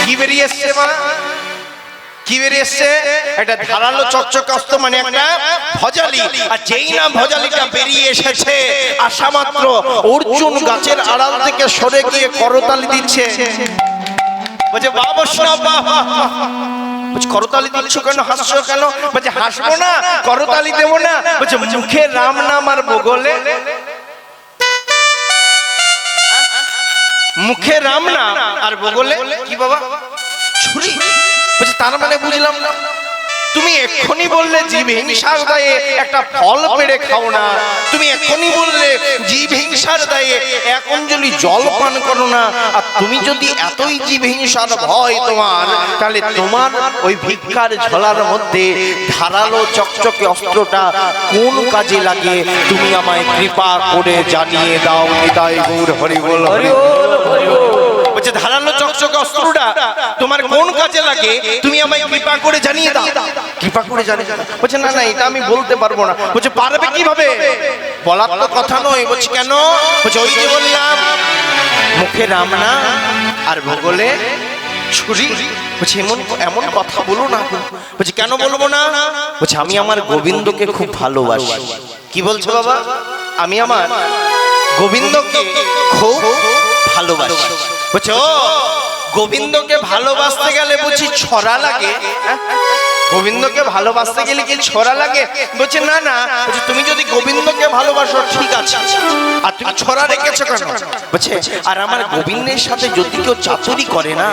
কি বেরিয়ে এসছে মা? কি বেরিয়ে এসছে? একটা ধারালো চকচকে অস্ত্র, মানে একটা ভজালি। আর যেই না ভজালিটা বেরিয়ে এসেছে, আসা মাত্র অর্জুন গাছের আড়াল থেকে সরে গিয়ে করতালি দিচ্ছে। বলছে বাবা বৈষ্ণব, বাবা। বলছে করতালি দিচ্ছ কেন, হাসছো কেন? বলছে হাসবো না, করতালি দেবো না। বলছে মুখে রাম নাম আর বগলে, মুখে রাম নাম আর বগলে কি বাবা? ছুরি। বলছে তার মানে বুঝলাম না। তুমি এক্ষুনি বললে জীব হিংসার দায়ে একটা ফল পেড়ে খাও না, তুমি এক্ষুনি বললে জীব হিংসার দায়ে এক অঞ্জলি জল পান করো না। আর তুমি যদি এতই জীব হিংসার ভয় তোমার, তাহলে তোমার ওই ভিক্ষার ঝোলার মধ্যে ধারালো চকচকে অস্ত্রটা কোন কাজে লাগে তুমি আমায় কৃপা করে জানিয়ে দাও। নিতাই গৌর হরি বল, হরি বল। বলছে ধারালো চকচকে অস্ত্রটা তোমার কোন কাজে লাগে তুমি আমায় কৃপা করে জানিয়ে দাও। কৃপা করে জানিয়ে দাও। বলছে না না, এটা আমি বলতে পারবো না। বলছে পারবে কিভাবে? বলার তো কথা নয়। বলছে কেন? বলছে ওই যে বললাম মুখে রাম না আর বগলে ছুরি। বলছে এমন কথা বলো না। বলছে কেন বলবো না? বলছে আমি আমার গোবিন্দকে খুব ভালোবাসি। কি বলছো বাবা? আমি আমার গোবিন্দকে খুব ভালোবাসি। বলছে ও গোবিন্দকে ভালোবাসতে গেলে বুঝি ছড়া লাগে? গোবিন্দকে ভালোবাসতে গেলে কি ছড়া লাগে? বলছে না না। বলছে তুমি যদি গোবিন্দকে ভালোবাসো ঠিক আছে, আর তুমি ছড়া রেখেছো কেন? বলছে আর আমার গোবিন্দের সাথে যদি কেউ চাতুরি করে না,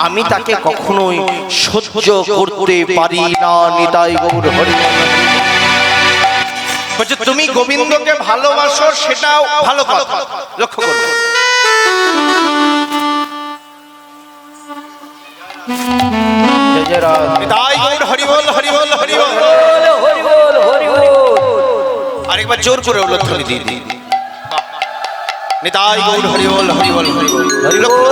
আমি তাকে কখনোই সহ্য করতে পারি না। নিতাই গৌর হরি। বলছে তুমি গোবিন্দকে ভালোবাসো সেটাও ভালো কথা, লক্ষ্য করবে। আরেকবার জোর করে উল্লেখনি দিয়ে দিই। নিতাই গৌর হরি বল, হরি বল, হরি বল।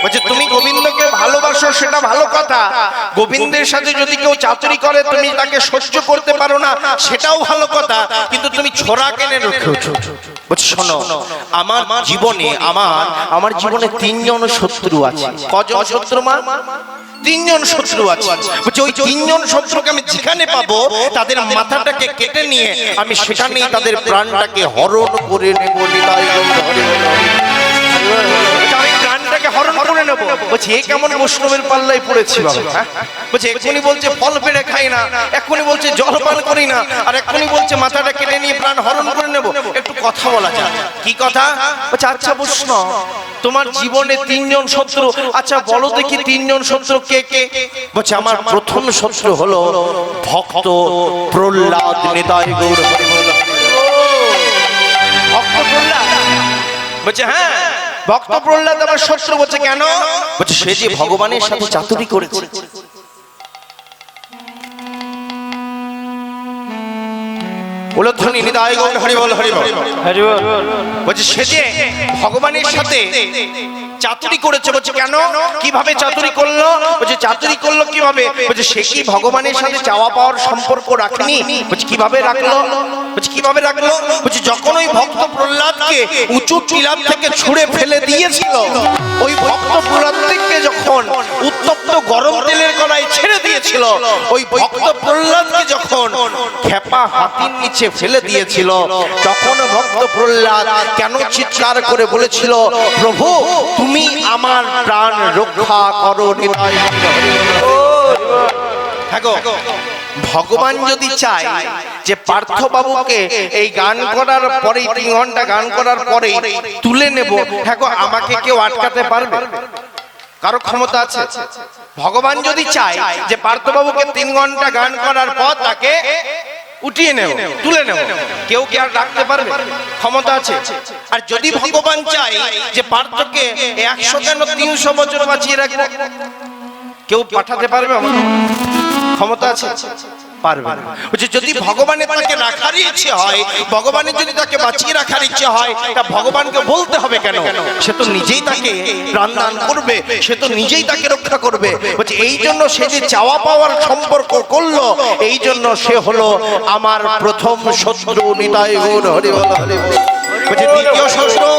বলছে তুমি গোবিন্দকে ভালোবাসো সেটা ভালো কথা, গোবিন্দের সাথে যদি কেউ চাতুরি করে তুমি তাকে সহ্য করতে পারো না সেটাও ভালো কথা, কিন্তু তুমি ছোরা কেনে রেখেছো? বলছে শোনো, আমার জীবনে আমার জীবনে তিনজন শত্রু আছে। কজন শত্রু মা? তিনজন শত্রু আছে। বলছে ওই তিনজন শত্রুকে আমি যেখানে পাবো তাদের মাথাটাকে কেটে নিয়ে আমি সেখানেই তাদের প্রাণটাকে হরণ করে নেব। নিতাই গৌর হরি বল। আমি প্রাণটাকে হরণ করে নেব। বলছে বলছে এ কেমন বৈষ্ণবের পাল্লায় পড়েছি বাবা, হ্যাঁ? বলছে এক্ষুনি বলছে ফল পেড়ে খাই না, এক্ষুনি বলছে জল পান করি না, আর এক্ষুনি বলছে মাথাটা কেটে নিয়ে প্রাণ হরণ করে নেব। একটু কথা বলা যায়। কি কথা? বলছে আচ্ছা বৈষ্ণব, তোমার জীবনে তিনজন শত্রু, আচ্ছা বলো দেখি তিনজন শত্রু কে কে? বলছে আমার প্রথম শত্রু হলো ভক্ত প্রহ্লাদ, নিতাই গৌর হরি বল। ভক্ত প্রহ্লাদ? বলছে হ্যাঁ, ভক্ত প্রহ্লাদ আমার শত্রু। বলছে কেন? বলছে সে যে ভগবানের সাথে চাতুরি করেছে। উলধ্বনি নিতাই গৌর হরি বল, হরি বল। বলছে সে যে ভগবানের সাথে চাতুরি করেছে। বলছে কেন, কিভাবে চাতুরি করলো? বলছে চাতুরি করলো কিভাবে? বলছে সে কি ভগবানের সাথে চাওয়া পাওয়ার সম্পর্ক রাখেনি? বলছে কিভাবে রাখলো? বলছে কিভাবে রাখলো? বলছে যখন ওই ভক্ত প্রহ্লাদকে উঁচু টিলাম থেকে ছুঁড়ে ফেলে দিয়েছিল, ওই ভক্ত প্রহ্লাদকে যখন উত্তপ্ত গরম তেলের কড়াই ছেড়ে দিয়েছিল, ওই ভক্ত প্রহ্লাদকে যখন খেপা হাতির নিচে ফেলে দিয়েছিল, তখন ভক্ত প্রহ্লাদ কেন চিৎকার করে বলেছিল, প্রভু তুমি আমার প্রাণ রক্ষা করো। হ্যাঁ গো, ভগবান যদি চায় যে পার্থ বাবুকে এই গান করার পরে 3 ঘন্টা গান করার পরে তুলে নেব, হ্যাঁ গো, আমাকে কেউ আটকাতে পারবে? কারো ক্ষমতা আছে? ভগবান যদি চায় যে পার্থ বাবুকে 3 ঘন্টা গান করার পর তাকে উঠিয়ে নেব, তুলে নেব, কেউ কি আর রাখতে পারবে? ক্ষমতা আছে। আর যদি ভগবান চায় যে পার্থকে 100 কেন 300 বছর বাঁচিয়ে রাখবে, কেউ পাঠাতে পারবে? আমার ক্ষমতা আছে? পারবে না। যদি ভগবানের তাকে রাখার ইচ্ছে হয়, ভগবানের যদি তাকে বাঁচিয়ে রাখার ইচ্ছে হয়, তা ভগবানকে বলতে হবে কেন? সে তো নিজেই তাকে প্রাণ দান করবে, সে তো নিজেই তাকে রক্ষা করবে। বলছে এই জন্য সে যে চাওয়া পাওয়ার সম্পর্ক করলো, এই জন্য সে হলো আমার প্রথম শত্রু। নিতাই গৌর হরি বল, হরি বল। বলছে দ্বিতীয় শত্রু,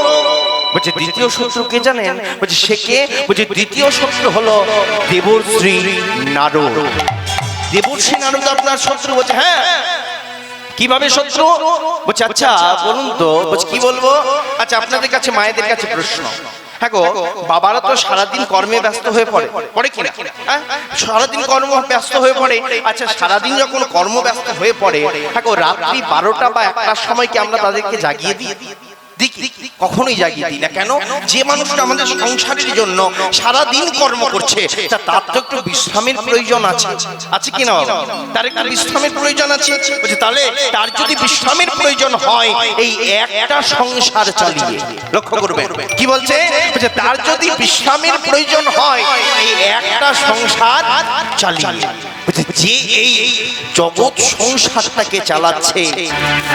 বলছে দ্বিতীয় শত্রু কে জানেন? বলছে সে কে? বলছে দ্বিতীয় শত্রু হলো দেবশ্রী নারদ। দেবর্ষী নারদ আপনার শত্রু? বলছে হ্যাঁ। কিভাবে শত্রু? বলছে আচ্ছা বলুন তো। বলছে কি বলবো? আচ্ছা আপনাদের কাছে মায়েদের কাছে প্রশ্ন। হ্যাঁ গো, বাবারা তো সারাদিন কর্মে ব্যস্ত হয়ে পড়ে কিনা? হ্যাঁ, সারাদিন কর্ম ব্যস্ত হয়ে পড়ে। আচ্ছা সারাদিন যখন কর্ম ব্যস্ত হয়ে পড়ে, হ্যাঁ গো, রাত্রি 12টা বা 1টার সময় কি আমরা তাদেরকে জাগিয়ে দিই? কখনোই জাগিয়ে দিই না। কেন? যে মানুষটা আমাদের সংসারের জন্য সারা দিন কর্ম করছে, তার তো একটু বিশ্রামের প্রয়োজন আছে, আছে কি না? তার একটু বিশ্রামের প্রয়োজন আছে। বলছে তাহলে তার যদি বিশ্রামের প্রয়োজন হয়, এই একটা সংসার চালিয়ে, লক্ষ্য করবেন কি বলছে? বলছে তার যদি বিশ্রামের প্রয়োজন হয়, এই একটা সংসার চালিয়ে, যে এই জগৎ সংসারটাকে চালাচ্ছে,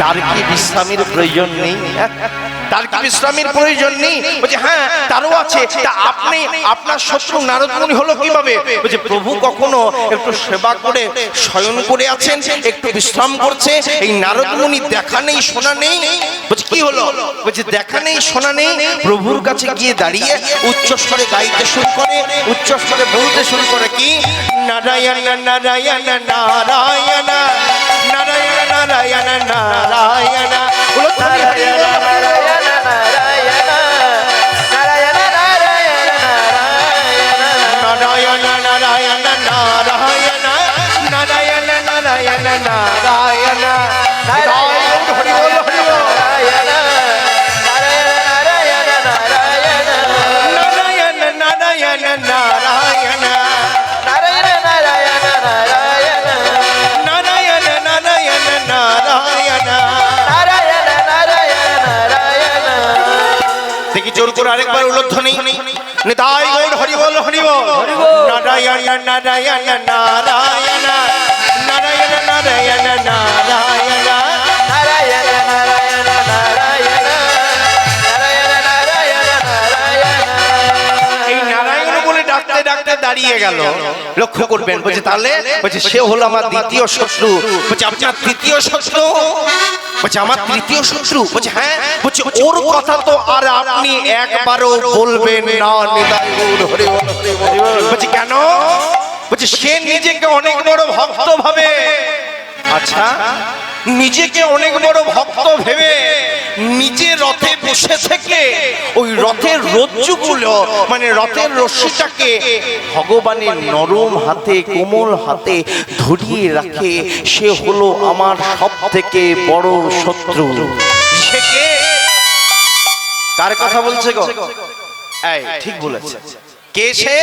তার কি বিশ্রামের প্রয়োজন নেই? তার কি বিশ্রামের প্রয়োজন নেই? বলছে হ্যাঁ তারও আছে। তা আপনি আপনার শত্রু নারদ মুনি হলো কিভাবে? বলছে প্রভু কখনো একটু সেবা করে শয়ন করে আছেন, একটু বিশ্রাম করছে, এই নারদ মুনি দেখা নেই শোনা নেই। বলছে কি হলো? বলছে দেখা নেই শোনা নেই। প্রভুর কাছে গিয়ে দাঁড়িয়ে উচ্চস্বরে গাইতে শুরু করে, উচ্চস্বরে বলতে শুরু করে কি, নারায়ণ নারায়ণ নারায়ণ নারায়ণ নারায়ণ নারায়ণ। জোর করে আরেকবার উলধ্বনি। নিতাই গৌর হরি বল, হরি বল। নারায়ণ নারায়ণ নারায়ণ নারায়ণ নারায়ণ নারায়ণ নারায়ণ নারায়ণ নারায়ণ নারায়ণ নারায়ণ। এই নারায়ণ বলে ডাকতে ডাকতে দাঁড়িয়ে গেল। লক্ষ্য করবেন। বলছে তাহলে বলছে সে হলো আমার দ্বিতীয় শত্রু। বলছে আপনার তৃতীয় শত্রু? বলছে আমার তৃতীয় শত্রু? বলছে হ্যাঁ। বলছে ওর কথা তো আর আপনি একবারও বলবেন না। নিতাই গৌর হরি বল, হরি বল। বলছে কেন? বলছে সে নিজেকে অনেক বড় ভক্ত ভাবে। আচ্ছা নিজেকে অনেক বড় ভক্ত ভেবে নিজে রথে বসে থেকে ওই রথের রজ্জুগুলো মানে রথের রশ্মিটাকে ভগবানের নরম হাতে কোমল হাতে ধরিয়ে রাখে, সে হলো আমার সব থেকে বড় শত্রু। সে কে? কার কথা বলছে গো? এই ঠিক বলেছে। কে সে?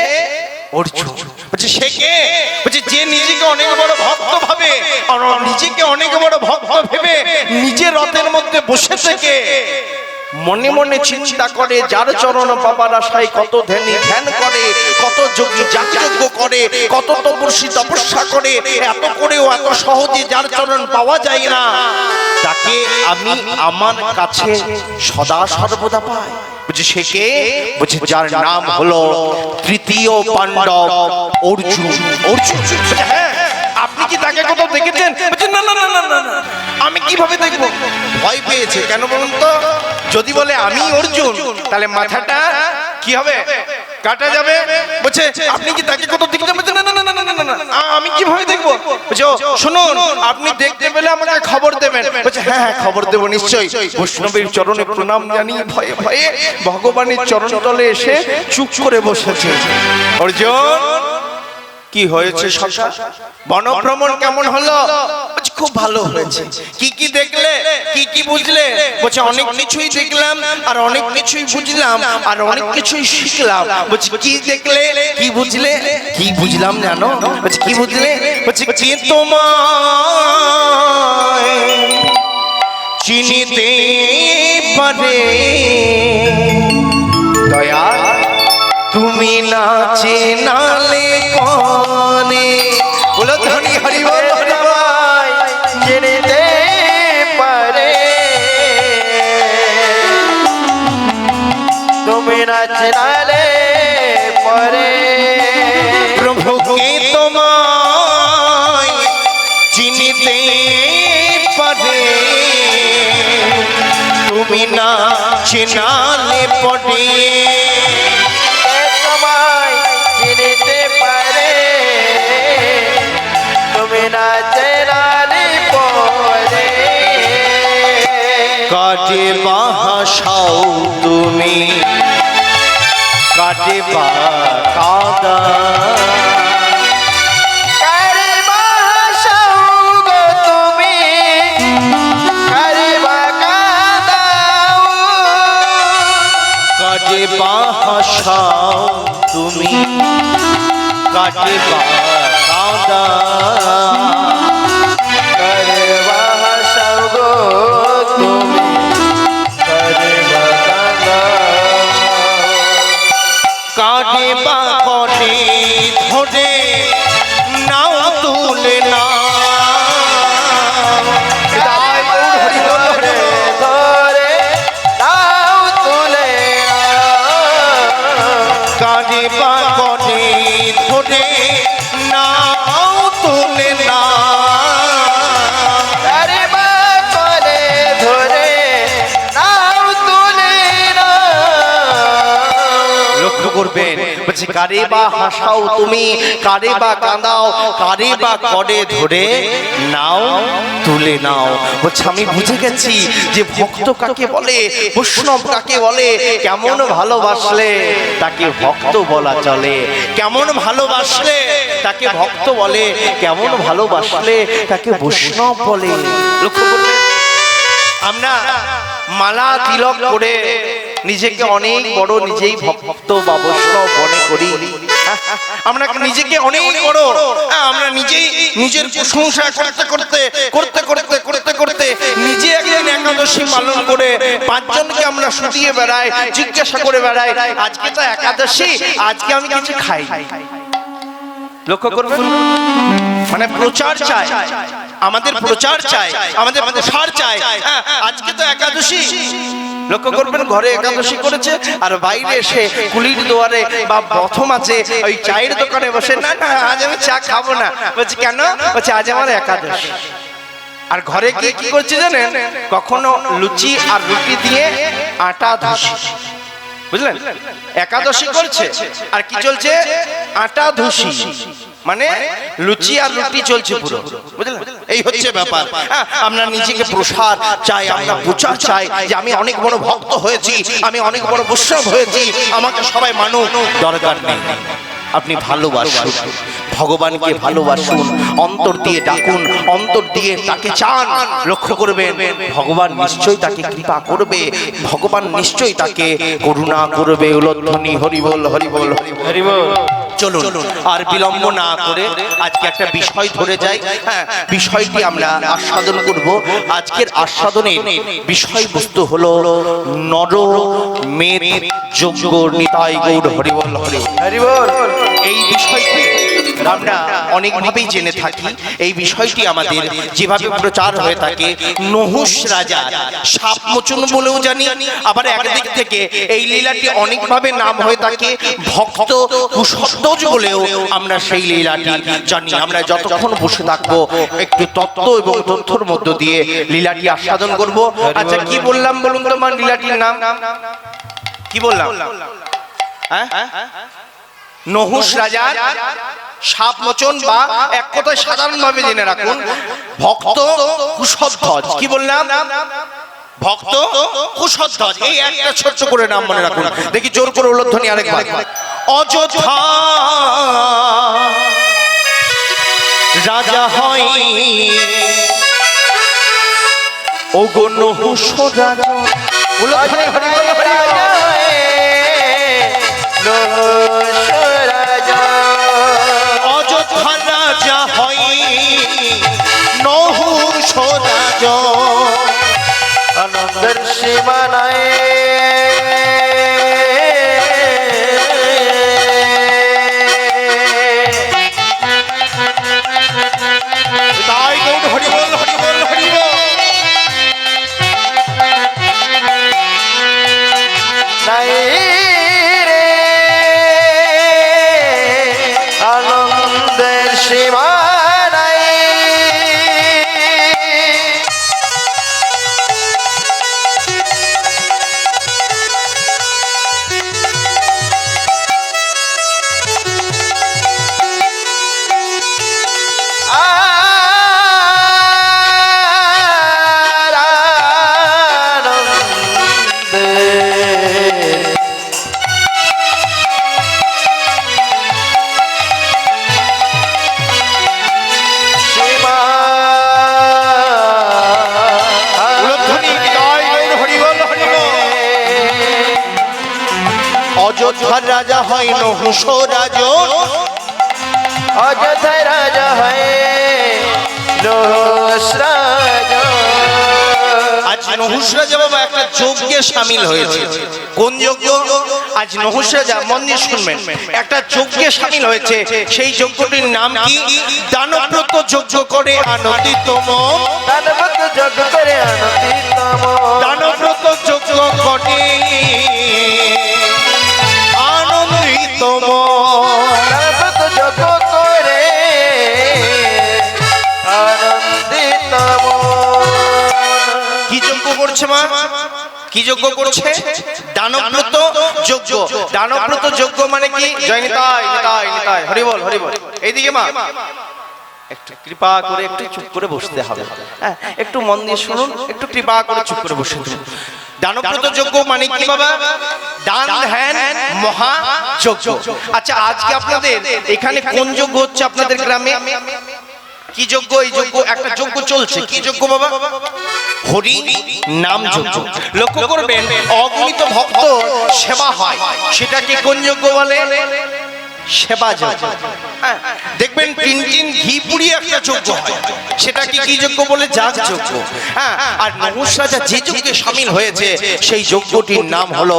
অর্জুন। বলছে সে কে? বলছে যে নিজেকে অনেক বড় ভক্ত ভাবে, আর নিজেকে অনেক বড় ভক্ত ভেবে নিজে রথের মধ্যে বসে থেকে মনে মনে চিন্তা করে, যার চরণ পাবার আশায় কত ধ্যান করে, কত যোগী যাগযজ্ঞ করে, কত তপস্বী তপস্যা করে, এত করেও এত সহজে যার চরণ পাওয়া যায় না, তাকে আমি আমার কাছে সদা সর্বদা পাই। বুঝি সে কে? বুঝি যার নাম হলো তৃতীয় পাণ্ডব অর্জুন। অর্জুন হ্যাঁ, আপনি কি তাকে কোথাও দেখেছেন? না না না না না, আমি কিভাবে দেখবো? ভয় পেয়েছে। কেন বলুন তো? যদি বলে আমি অর্জুন, তাহলে মাথাটা কি হবে? কাটা যাবে। বলছে আপনি কি তাকে কোথাও দেখেছেন? না না না না না না, আমি কিভাবে দেখবো? বলছে শুনুন, আপনি দেখতে পেলে আমাকে খবর দেবেন। বলছে হ্যাঁ হ্যাঁ, খবর দেবো নিশ্চয়ই। বৈষ্ণবের চরণে প্রণাম জানিয়ে ভয়ে ভয়ে ভগবানের চরণ তলে এসে চুপ করে বসেছে। অর্জুন কি হয়েছে সখা? বনভ্রমণ কেমন হলো? খুব ভালো হয়েছে। কি কি দেখলে, কি কি বুঝলে? বলছে অনেক কিছুই দেখলাম, আর অনেক কিছুই বুঝলাম, আর অনেক কিছুই শিখলাম। বলছে কি দেখলে, কি বুঝলে? কি বুঝলাম জানো? বলছে কি বুঝলে? বলছে যে তোমায় চিনিতে পারে দয়া তুমি না চেনালে কনে। বলো ধনী হরি বল। চিনিতে পারে তুমি না চেনালে পরে, প্রভুকে তোমায় চিনিতে পারে তুমি না চেনালে পড়ে। তোমায় চিনিতে পারে তুমি না চেনালে পরে, কাটে বাহাসাও তুমি, কাটে বা কাদা, কারে বাসাও গো তুমি, কারে বাগাদাও, কাটে বাহাসাও তুমি, কাটে বা কাদা, কারে বাসাও গো তুমি, কারে বাগাদাও, কাটে বা কটে ধরে নাও তুলে না। ধরে দাও তুলে কাটে বা কটে ধরে নাও তুলে না। আরে বা কলে ধরে দাও তুলে লক্ষ্য করবেন, বলছি কারে বা হাসাও তুমি, কারে বা কাঁদাও, কারে বা কড়ে ধরে নাও তুলে নাও। বলছে আমি বুঝে গেছি যে ভক্ত কাকে বলে, বৈষ্ণব কাকে বলে। কেমন ভালোবাসলে তাকে ভক্ত বলা চলে, কেমন ভালোবাসলে তাকে ভক্ত বলে, কেমন ভালোবাসলে তাকে বৈষ্ণব বলে। লক্ষ্য করবেন, আমরা মালা তিলক করে নিজেকে অনেক বড় নিজেই ভক্ত বা বৈষ্ণব মনে করি। আমরা নিজেকে অনেক বড়, আমরা নিজেই নিজের প্রশংসা করতে করতে করতে করতে করতে করতে নিজে একদিন একাদশী পালন করে পাঁচজনকে আমরা শুধিয়ে বেড়াই, জিজ্ঞাসা করে বেড়াই আজকে তো একাদশী, আজকে আমি কিছু খাই। লক্ষ্য করবেন, মানে প্রচার চাই, আমাদের প্রচার চাই, আমাদের প্রসার চাই। আজকে তো একাদশী, লক্ষ্য করবেন ঘরে একাদশী করেছে আর বাইরে এসে কুলির দুয়ারে বা প্রথম আছে ওই চায়ের দোকানে বসে, না না আজ আমি চা খাবো না। বলছি কেন? বলছে আজ আমার একাদশী। আর ঘরে গিয়ে কি করছে জানেন? কখনো লুচি আর রুটি দিয়ে আটা ধুষি, বুঝলেন? একাদশী করছে আর কি চলছে? আটা ধুষি। মানে লুচি আর রুটি চলছে পুরো, বুঝলেন? এই হচ্ছে ব্যাপার। হ্যাঁ, আমরা নিজেকে প্রসার চাই, আমরা প্রচার চাই যে আমি অনেক বড় ভক্ত হয়েছি, আমি অনেক বড় বৈষ্ণব হয়েছি, আমাকে সবাই মানুক। দরকার নেই। আপনি ভালোবাসুন, ভগবানকে ভালোবাসুন, অন্তর দিয়ে ডাকুন, অন্তর দিয়ে তাকে চান। লক্ষ্য করবেন ভগবান নিশ্চয়ই তাকে কৃপা করবে, ভগবান নিশ্চয়ই তাকে করুণা করবে। উলধ্বনি হরি বল, হরি বল, হরি বল। চলুন আর বিলম্ব না করে আজকে একটা বিষয় ধরে যাই। হ্যাঁ, বিষয়টি আমরা আস্বাদন করব। আজকের আস্বাদনের বিষয়বস্তু হলো নর মেদ যজ্ঞ। নিতাই গৌর হরি বল, হরি বল। এই বিষয়টি আমরা অনেকভাবেই জেনে থাকি। এই বিষয়টি আমাদের যেভাবে প্রচার হয়ে থাকে, নহুষ রাজা সাপ মোচন বলেও জানি, আবার একদিক থেকে এই লীলাটি অনেকভাবে নাম হয়ে থাকে ভক্ত কুশব্দজ বলেও আমরা সেই লীলাটি জানি। আমরা যতক্ষণ বসে থাকবো একটু তত্ত্ব এবং তথ্যর মধ্য দিয়ে লীলাটি আস্বাদন করব। আচ্ছা, কি বললাম বলুন তো আমার লীলাটির নাম? কি বললাম? হ্যাঁ, নহুষ রাজার সাপ মোচন, বা এক কথায় সাধারণভাবে জেনে রাখুন ভক্ত কুশধ্বজ। কি বললাম? ভক্ত কুশধ্বজ। এই একটা ছোট্ট করে নাম মনে রাখুন। দেখি জোর করে উলধ্বনি আরেকবার। অযোধ্যা রাজা হয় ওগো নহুষ রাজা। উলধ্বনি হরি বল, হরি বল। অযোধ্যা রাজা হয় নহুষ রাজা, আনন্দের সীমা নাই। তাই গৌর হরি বল, হরি বল, হরি বল। নাই রে আনন্দের সীমা নাই। অযোধ্যার রাজা হয় নহুষ রাজন, অযোধ্যায় রাজা হয় নহুষ রাজা। আজ নহুষ রাজা বাবা একটা যজ্ঞে সামিল হয়েছে। কোন যজ্ঞ? আজ নহুষ রাজা, মন দিয়ে শুনবেন, একটা যজ্ঞে সামিল হয়েছে। সেই যজ্ঞটির নাম কি? দানব্রত যজ্ঞ করে আনন্দিত মন। দানব্রত যজ্ঞ করে আনন্দিত মন। দানব্রত যজ্ঞ করে আনন্দিত মন। দানব্রত যজ্ঞ করে আনন্দিত মন। কি যজ্ঞ করছে মা? কি যজ্ঞ করছে? দানব্রত যজ্ঞ। দানব্রত যজ্ঞ মানে কি? জয় নিতাই, নিতাই, নিতাই, হরি বল, হরি বল। এইদিকে মা একটু কৃপা করে একটু চুপ করে বসতে হবে। হ্যাঁ, একটু মন দিয়ে শুনুন, একটু কৃপা করে চুপ করে বসে থাকুন। দানব্রত যজ্ঞ মানে কি বাবা? দান ধ্যান মহা যজ্ঞ। আচ্ছা, আজকে আপনাদের এখানে কোন যজ্ঞ হচ্ছে আপনাদের গ্রামে? কি যজ্ঞ? এই যজ্ঞ, একটা যজ্ঞ চলছে। কি যজ্ঞ বাবা? হরি নাম যজ্ঞ। লক্ষ্য করবেন অগণিত ভক্ত সেবা হয়, সেটাকে কোন যজ্ঞ বলে? সেবা যজ্ঞ। হ্যাঁ, দেখবেন টিন টিন ঘি পুড়িয়ে একটা যজ্ঞ হয়, সেটাকে কি যজ্ঞ বলে? যাগ যজ্ঞ। হ্যাঁ, আর নহুষ রাজা যে যজ্ঞে সামিল হয়েছে সেই যজ্ঞটির নাম হলো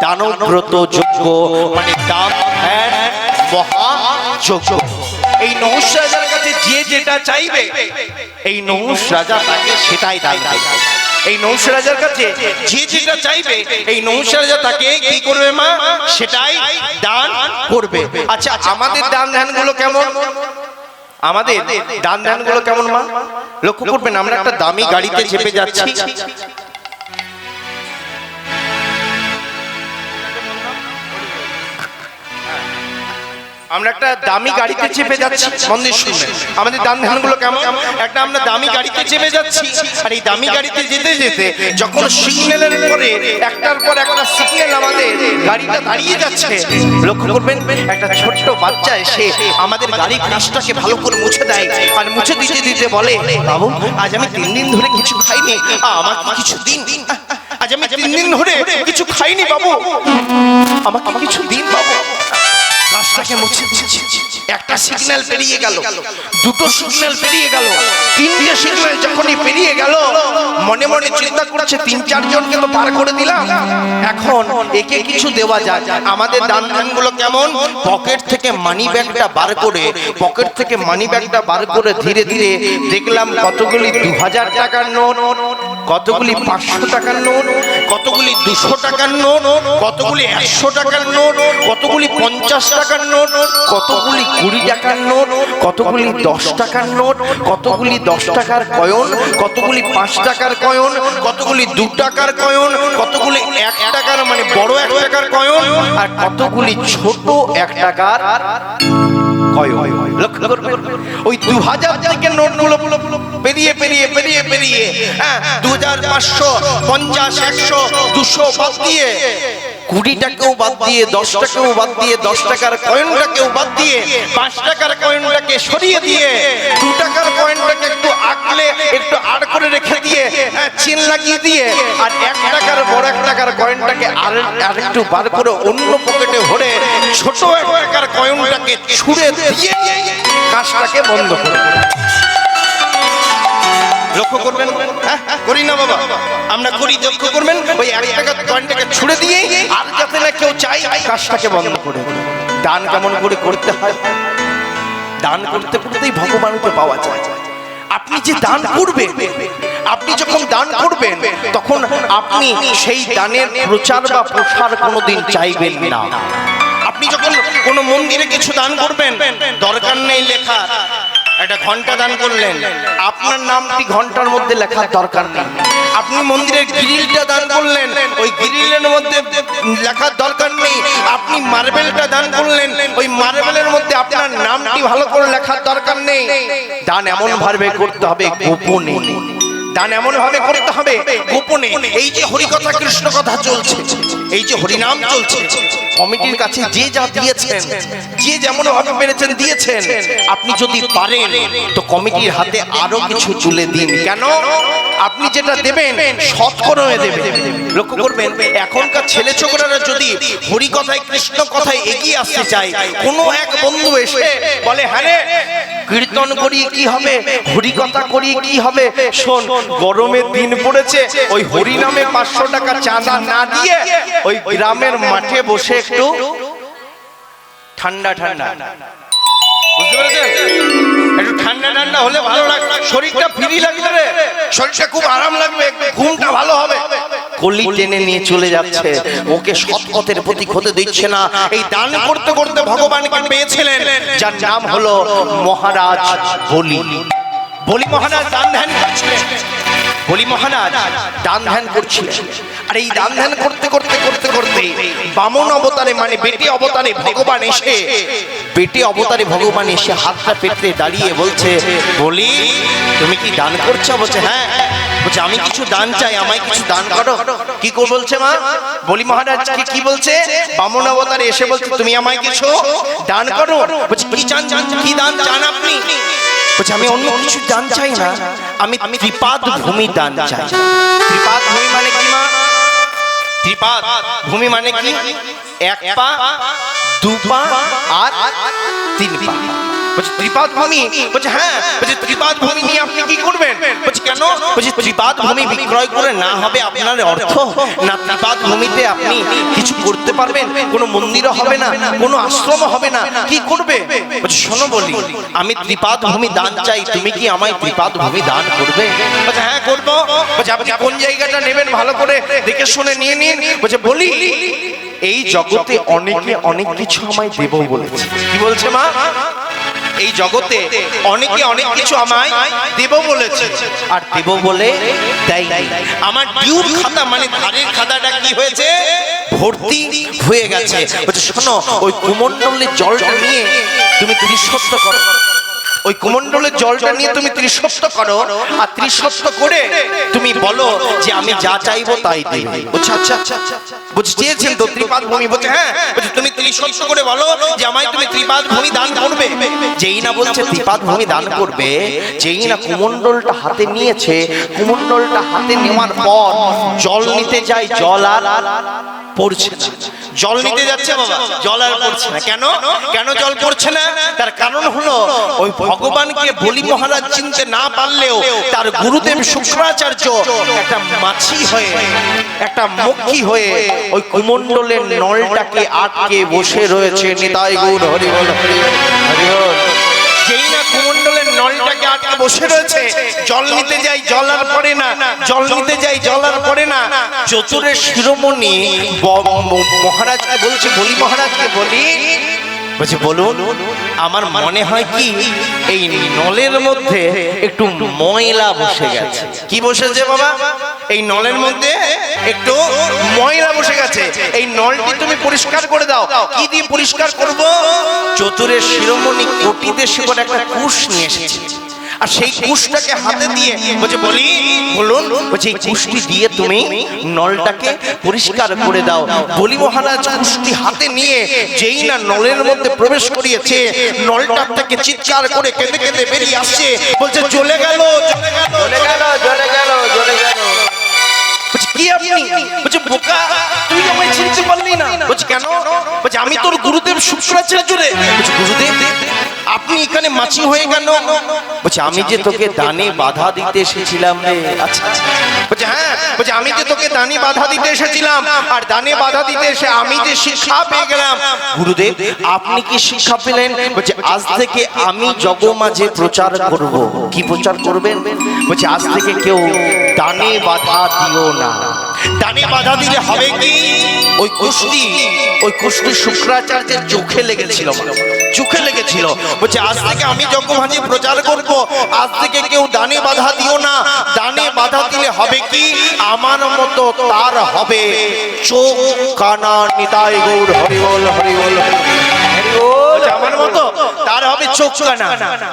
দানব্রত যজ্ঞ, মানে দান ধ্যান মহা যজ্ঞ। এই নহুষ রাজার কাছে যে যেটা চাইবে, এই নহুষ রাজা তাকে সেটাই দান দেবে। এই নহুষ রাজার কাছে যে যেটা চাইবে, এই নহুষ রাজা তাকে কি করবে মা? সেটাই দান করবে। আচ্ছা, আমাদের দান ধ্যান গুলো কেমন? আমাদের দান ধ্যান গুলো কেমন মা? লক্ষ্য করবেন, আমরা একটা দামি গাড়িতে চেপে যাচ্ছি, আমরা একটা দামি গাড়িতে চেপে যাচ্ছি, মন্দির শুনবেন আমাদের দান ধ্যানগুলো কেমন। একটা আমরা দামি গাড়িতে চেপে যাচ্ছি, আর এই দামি গাড়িতে যেতে যেতে যখন সিগন্যালের পরে একটার পর একটা সিগন্যাল আমাদের গাড়িটা দাঁড়িয়ে যাচ্ছে, লক্ষ্য করবেন একটা ছোট্ট বাচ্চা এসে আমাদের গাড়ির কাজটাকে ভালো করে মুছে দেয়, আর মুছে দিতে দিতে বলে, বাবু আজ আমি 3 দিন ধরে কিছু খাইনি, আমাকে কিছু দিন। আজ আমি 3 দিন ধরে কিছু খাইনি বাবু, আমাকে কিছু দিন বাবু। কাজটাকে মুছে দিচ্ছি, একটা সিগন্যাল পেরিয়ে গেল, দুটো সিগন্যাল পেরিয়ে গেল, 3টে সিগন্যাল যখনই পেরিয়ে গেল, মনে মনে চিন্তা করছে 3-4 জনকে তো পার করে দিলাম, এখন একে কিছু দেওয়া যায়। আমাদের দান ধ্যানগুলো কেমন, পকেট থেকে মানি ব্যাগটা বার করে ধীরে ধীরে দেখলাম কতগুলি 2000 টাকার নোট, কতগুলি 500 টাকার নোট, কতগুলি 200 টাকার নোট, কতগুলি 100 টাকার নোট, কতগুলি 50 টাকার নোট, কতগুলি 20 টাকার নোট, কতগুলি 10 টাকার নোট, কতগুলি 10 টাকার কয়েন, কতগুলি 5 টাকার কয়েন, কতগুলি 2 টাকার কয়েন, কতগুলি 1 টাকার মানে বড় 1 টাকার কয়েন, আর কতগুলি ছোট 1 টাকার কয়েন। লক্ষ্য করবেন ওই 2000 থেকে নোটগুলো পেরিয়ে পেরিয়ে পেরিয়ে পেরিয়ে 2500, 50, 100, 200 বাদ দিয়ে 20 টাকাও বাদ দিয়ে 10 টাকাও বাদ দিয়ে 10 টাকার কয়েনটাকেও বাদ দিয়ে 5 টাকার কয়েনটাকে সরিয়ে দিয়ে 2 টাকার কয়েনটাকে একটু আঁকলে একটু আড় করে রেখে দিয়ে চিন লাগিয়ে দিয়ে আর 1 টাকার বড় 1 টাকার কয়েনটাকে আর একটু বার করে অন্য পকেটে ভরে ছোট 1 টাকার কয়েনটাকে ছুঁড়ে দিয়ে কাজটাকে বন্ধ করে। লক্ষ্য করবেন, করি না বাবা, আমরা করি, লক্ষ্য করবেন ওই 1 টাকার কয়েনটাকে ছুঁড়ে দিয়ে আর যাতে না কেউ চাই কাজটাকে বন্ধ করে। দান কেমন করে করতে হয়, দান করতে করতেই ভগবানকে পাওয়া যায়। আপনি যে দান করবেন, আপনি যখন দান করবেন তখন আপনি সেই দানের প্রচার বা প্রসার কোনোদিন চাইবেন না। আপনি যখন কোনো মন্দিরে কিছু দান করবেন, দরকার নেই লেখা একটা ঘন্টা দান করলেন, আপনার নামটি ঘন্টার মধ্যে লেখার দরকার নেই। আপনি মন্দিরের গ্রিলটা দান করলেন, ওই গ্রিলের মধ্যে লেখার দরকার নেই। আপনি মার্বেলটা দান করলেন, ওই মার্বেলের মধ্যে আপনার নামটি ভালো করে লেখার দরকার নেই। দান এমন ভাবে করতে হবে গোপনে, দান এমন ভাবে করতে হবে গোপনে। এই যে হরিকথা কৃষ্ণ কথা চলছে, এই যে হরিনাম চলছে, কমিটির কাছে যে যা দিয়েছেন, যে যেমন ভাবে পেরেছেন দিয়েছেন, আপনি যদি পারেন তো কমিটির হাতে আরো কিছু তুলে দিন। কেন? আপনি যেটা দেবেন সৎকর্মে দেবেন। লক্ষ্য করবেন এখনকার ছেলে ছোকরারা যদি হরিকথায় কৃষ্ণ কথায় এগিয়ে আসতে চায়, কোনো এক বন্ধু এসে বলে হ্যাঁ রে কীর্তন করিয়ে কি হবে, হরিকথা করিয়ে কি হবে, শোন গরমের দিন পড়েছে, ওই হরি নামে 500 টাকা চাঁদা না দিয়ে ওই গ্রামের মাঠে বসে একটু ঠান্ডা ঠান্ডা, বুঝতে পেরেছেন, একটু ঠান্ডা ঠান্ডা হলে ভালো লাগবে, শরীরটা ফ্রি লাগবে রে, শরীরটা খুব আরাম লাগবে, ঘুমটা ভালো হবে, কলি টেনে নিয়ে চলে যাচ্ছে, ওকে সৎপথের প্রতীক হতে দিচ্ছে না। এই দান করতে করতে ভগবানকে পেয়েছিলেন, যার নাম হলো মহারাজ বলি। বলি মহারাজ দান ধ্যান করছিলেন, বলি মহারাজ দান ধ্যান করছিলেন। আর এই দান ধ্যান করতে করতে করতে করতে বামন অবতারে মানে বেটে অবতারে ভগবান এসে, বেটে অবতারে ভগবান এসে হাতটা পেতে দাঁড়িয়ে বলছে, বলি তুমি কি দান করছো? বলছে হ্যাঁ। বলছে আমি কিছু দান চাই, আমায় কিছু দান করো। কি কো বলছে মা? বলি মহারাজ কি বলছে? বামন অবতারে এসে বলছে তুমি আমায় কিছু দান করো। বলছে কি চান, কি দান চান আপনি? বলছে আমি অন্য কিছু দান চাই না, আমি ত্রিপাদ ভূমি দান চাই। ত্রিপাদ ভূমি মানে কি মা? ত্রিপাদ ভূমি মানে কি? 1 পা, 2 পা আর 3 পা। বলছে ত্রিপাদ ভূমি? বলছে হ্যাঁ। বলছে ত্রিপাদ ভূমি নিয়ে আপনি কি করবেন? বলছে কেন? বলছে ত্রিপাদ ভূমি বিক্রয় করে না হবে আপনার অর্থ, না ত্রিপাদ ভূমিতে আপনি কিছু করতে পারবেন, কোনো মন্দিরও হবে না, কোনো আশ্রমও হবে না, কি করবে? বলছে শোনো বলি, আমি ত্রিপাদ ভূমি দান চাই, তুমি কি আমায় ত্রিপাদ ভূমি দান করবে? বলছে হ্যাঁ করবো। বলছে আপনি কোন জায়গাটা নেবেন ভালো করে দেখে শুনে নিয়ে নিন। বলছে বলি এই জগতে অনেকে অনেক কিছু আমায় দেব বলেছে। কি বলছে মা? এই জগতে অনেকে অনেক কিছু আমায় দেব বলেছে, আর দেব বলে দেয় নাই। আমার ডিউর খাতা মানে ধারের খাতাটা কি হয়েছে? ভর্তি হয়ে গেছে। বলছে শোনো, ওই কুমণ্ডলের জলটা নিয়ে তুমি ত্রিশত্ব করো, ওই কুমণ্ডলের জলটা নিয়ে তুমি ত্রিশত্ব করো, আর ত্রিশত্ব করে তুমি বলো যে আমি যা চাইবো তাই দিবে। বলছে আচ্ছা আচ্ছা, বলছে চেয়েছেন তো ত্রিপাদ ভূমি? বলছে হ্যাঁ। বলছে তুমি ত্রিশত্ব করে বলো যে আমায় তুমি ত্রিপাদ ভূমি দান করবে। যেই না বলছে ত্রিপাদ ভূমি দান করবে, যেই না কুমণ্ডলটা হাতে নিয়েছে, কুমণ্ডলটা হাতে নেওয়ার পর জল নিতে যায়, জল আর পড়ছে না। জল নিতে যাচ্ছে বাবা, জল আর পড়ছে না। কেন কেন জল পড়ছে না? তার কারণ হলো ওই ভগবানকে বলি মহারাজ চিনতে না পারলেও তার গুরুদেব শুক্রাচার্য একটা মাছি হয়ে, একটা মক্ষী হয়ে ওই কুমণ্ডলের নলটাকে আটকে বসে রয়েছে। নিতাই গৌর হরি বল, হরি বল, হরি বল। যেই না কুমণ্ডলের নলটাকে আটকে বসে রয়েছে, জল নিতে যাই, জল আর পড়ে না, জল নিতে যাই, জল আর পড়ে না। চতুরের শিরোমণি মহারাজকে বলছে, বলি মহারাজকে বলি, বলছে বলুন, আমার মনে হয় কি এই নলের মধ্যে একটু ময়লা বসে গেছে। কি বসেছে বাবা? এই নলের মধ্যে একটু ময়লা বসে গেছে, এই নলটি তুমি পরিষ্কার করে দাও। কি দিয়ে পরিষ্কার করব? চতুরের শিরোমণি কোটিতে শিবর একটা কুশ নিয়ে এসেছে, আর সেই কুশটাকে হাতে দিয়ে বলছে বলি বলুন, বলছে এই কুশটি দিয়ে তুমি নলটাকে পরিষ্কার করে দাও। বলি মহারাজ কুশটি হাতে নিয়ে যেই না নলের মধ্যে প্রবেশ করিয়েছে, নলটার থেকে চিৎকার করে কেঁদে কেঁদে বেরিয়ে আসছে, বলছে জ্বলে গেল, জ্বলে গেল, জ্বলে গেল, জ্বলে গেল, জ্বলে গেল। বলছে কি আপনি? বলছে বোকা, তুই আমায় চিনতে পারলি না? বলছে কেন? বলছে আমি তোর গুরুদেব শুক্রাচার্য রে। বলছে গুরুদেব আপনি এখানে মাছি হয়ে গেল? বলছে আমি যে তোকে দানে বাধা দিতে এসেছিলাম রে। আচ্ছা আচ্ছা। বলছে হ্যাঁ। বলছে আমি যে তোকে দানে বাধা দিতে এসেছিলাম, আর দানে বাধা দিতে এসে আমি যে শিক্ষা পেয়ে গেলাম। গুরুদেব আপনি কি শিক্ষা পেলেন? বলছে আজ থেকে আমি জগমাঝে প্রচার করব। কি প্রচার করবেন? বলছে আজ থেকে কেউ দানে বাধা দিও না। দানে বাধা দিলে হবে কি? ওই কুষ্টি শুক্রাচার্যের চোখে লেগেছিল, চোখে লেগেছিল। বলছে আজ থেকে আমি জগমাঝে প্রচার করব, আজ থেকে কেউ দানে বাধা দিও না। দানে বাধা দিলে হবে কি? আমার মতো তার হবে চোখ কানা। নিতাই গৌর হরি বল, হরি বল, হরি বল। আমার মতো তার হবে চোখ কানা।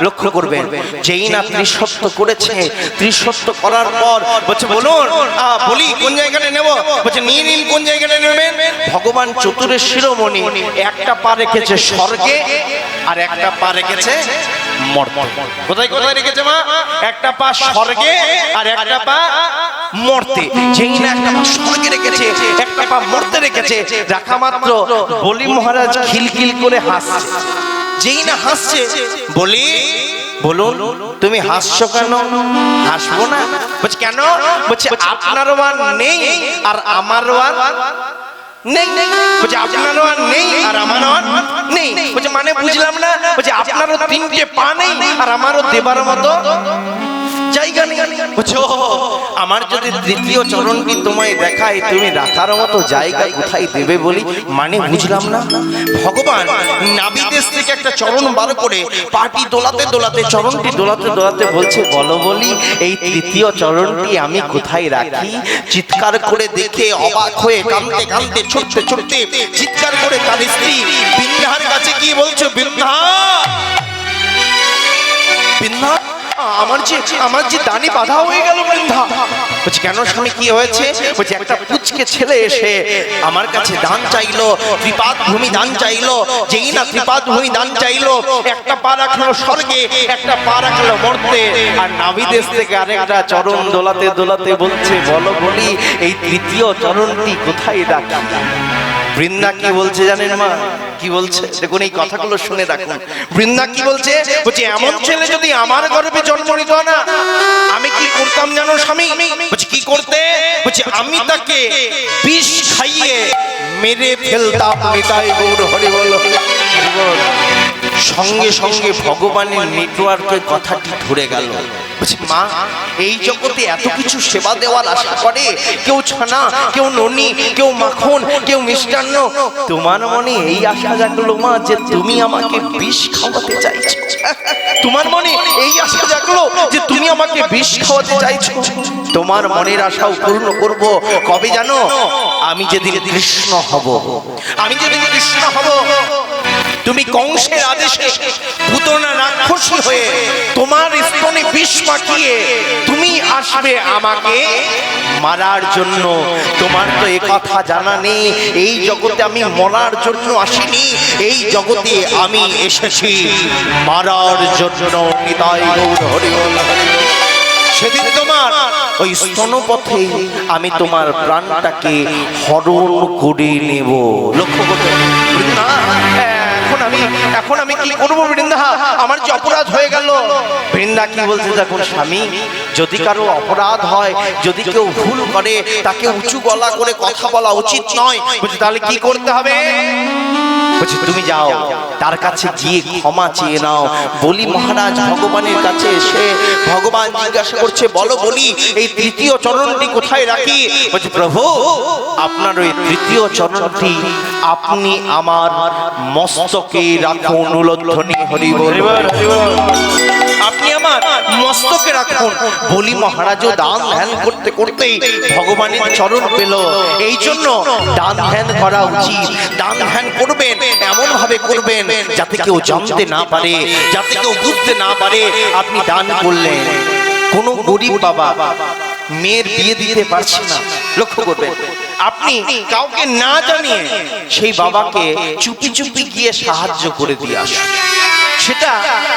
লক্ষ্য করবেন, যেই না ত্রিশত্ব করেছে, ত্রিশত্ব করার পর বলছে বলুন বলি কোন জায়গাটা নেব? বলছে নিয়ে নিন। কোন জায়গাটা নেবেন? ভগবান চতুরের শিরোমণি একটা পা রেখেছে স্বর্গে, আর একটা পা রেখেছে মর্তে। কোথায় কোথায় রেখেছে মা? একটা পা স্বর্গে আর একটা পা মর্তে। যেই না একটা পা স্বর্গে রেখেছে, একটা পা মর্তে রেখেছে, রাখা মাত্র বলি মহারাজ খিলখিল করে হাসছে। যেই না হাসছে, বলি বলুন তুমি হাসছো কেন? হাসবো না। বলছে কেন? বলছে আপনারও আর নেই আর আমারও আর নেই। বলছে আপনারও আর নেই আর আমারও আর নেই। বলছে মানে বুঝলাম না। বলছে আপনারও তিনটে পা নেই আর আমারও দেবার মতো জায়গা নেই। বলছে ও, আমার যদি তৃতীয় চরণটি তোমায় দেখায়, তুমি রাখার মতো জায়গা কোথায় দেবে বলি? মানে বুঝলাম না। ভগবান নাভিদেশ থেকে একটা চরণ বার করে পাটি দোলাতে দোলাতে, চরণটি দোলাতে দোলাতে বলছে বলো বলি এই তৃতীয় চরণটি আমি কোথায় রাখি? চিৎকার করে দেখে অবাক হয়ে কাঁদতে কাঁদতে ছুটতে ছুটতে চিৎকার করে তার স্ত্রী বৃন্দার কাছে গিয়ে বলছে বৃন্দা, বৃন্দা আমার যে দানি বাধা হয়ে গেল বৃন্দা। বলছে কেন স্বামী কি হয়েছে? বলছে একটা পুচকে ছেলে এসে আমার কাছে দান চাইলো, ত্রিপাদ ভূমি দান চাইলো। যেই না ত্রিপাদ ভূমি দান চাইলো, একটা পা রাখলো স্বর্গে, একটা পা রাখলো মর্তে, আর নাভিদেশ থেকে আরেকটা চরণ দোলাতে দোলাতে বলছে বলো বলি এই তৃতীয় চরণটি কোথায় রাখি? বৃন্দা কি বলছে জানেন মা? কি বলছে দেখুন, এই কথাগুলো শুনে রাখুন। বৃন্দা কি বলছে? বলছে এমন ছেলে যদি আমার গর্ভে জন্ম নিত না, আমি কি করতাম জানো স্বামী? বলছে কি করতে? বলছে আমি তাকে বিষ খাইয়ে মেরে ফেলতাম। নিতাই গৌর হরি বল, হরি বল। সঙ্গে সঙ্গে ভগবানের নেটওয়ার্কের কথাটি ধরে গেল। বলছি মা, এই জগতে এত কিছু সেবা দেওয়ার আশা করে, কেউ ছানা, কেউ ননি, কেউ মাখন, কেউ মিষ্টান্ন, তোমার মনে এই আশা জাগলো মা যে তুমি আমাকে বিষ খাওয়াতে চাইছো? তোমার মনে এই আশা জাগলো যে তুমি আমাকে বিষ খাওয়াতে চাইছো? তোমার মনের আশাও পূর্ণ করব কবে জানো? আমি যেদিন কৃষ্ণ হব, আমি যেদিন কৃষ্ণ হব, তুমি কংসের আদেশে পুতনা রাক্ষসী হয়ে তোমার স্তনে বিষ মাখিয়ে তুমি আসবে আমাকে মারার জন্য। তোমার তো এ কথা জানা নেই, এই জগতে আমি মরার জন্য আসিনি, এই জগতে আমি এসেছি মারার জন্য। নিতাই গৌর হরি বল, হরি বল। সেদিন তোমার ওই স্তনপথে আমি তোমার প্রাণটাকে হরণ করে নেব। লক্ষ্য করতে না, এখন আমি কি করবো বৃন্দা? আমার যে অপরাধ হয়ে গেল। বৃন্দা কি বলছে দেখুন স্বামী, যদি কারো অপরাধ হয়, যদি কেউ ভুল করে, তাকে উঁচু গলা করে কথা বলা উচিত নয়। বলছে তাহলে কি করতে হবে? বলছে তুমি যাও, তার কাছে গিয়ে ক্ষমা চেয়ে নাও। বলি মহারাজ ভগবানের কাছে এসে ভগবান জিজ্ঞাসা করছে, বলো বলি এই তৃতীয় চরণটি কোথায় রাখি? বলছে প্রভু, আপনার ওই তৃতীয় চরণটি আপনি আমার মস্তকে রাখুন। উলধ্বনি হরি বল, হরি বল। আপনি আমার মস্তকে রাখুন। বলি মহারাজও দান ধ্যান করতে করতেই ভগবানের চরণ পেল। এই জন্য দান ধ্যান করা উচিত। দান ধ্যান করবেন, এমন ভাবে করবেন যাতে কেউ জানতে না পারে, যাতে কেউ বুঝতে না পারে আপনি দান করলেন। কোন গরিব বাবা মেয়ের বিয়ে দিতে পারছে না, লক্ষ্য করবেন, আপনি কাউকে না জানিয়ে সেই বাবাকে চুপি চুপি গিয়ে সাহায্য করে দিয়ে আসুন। সেটা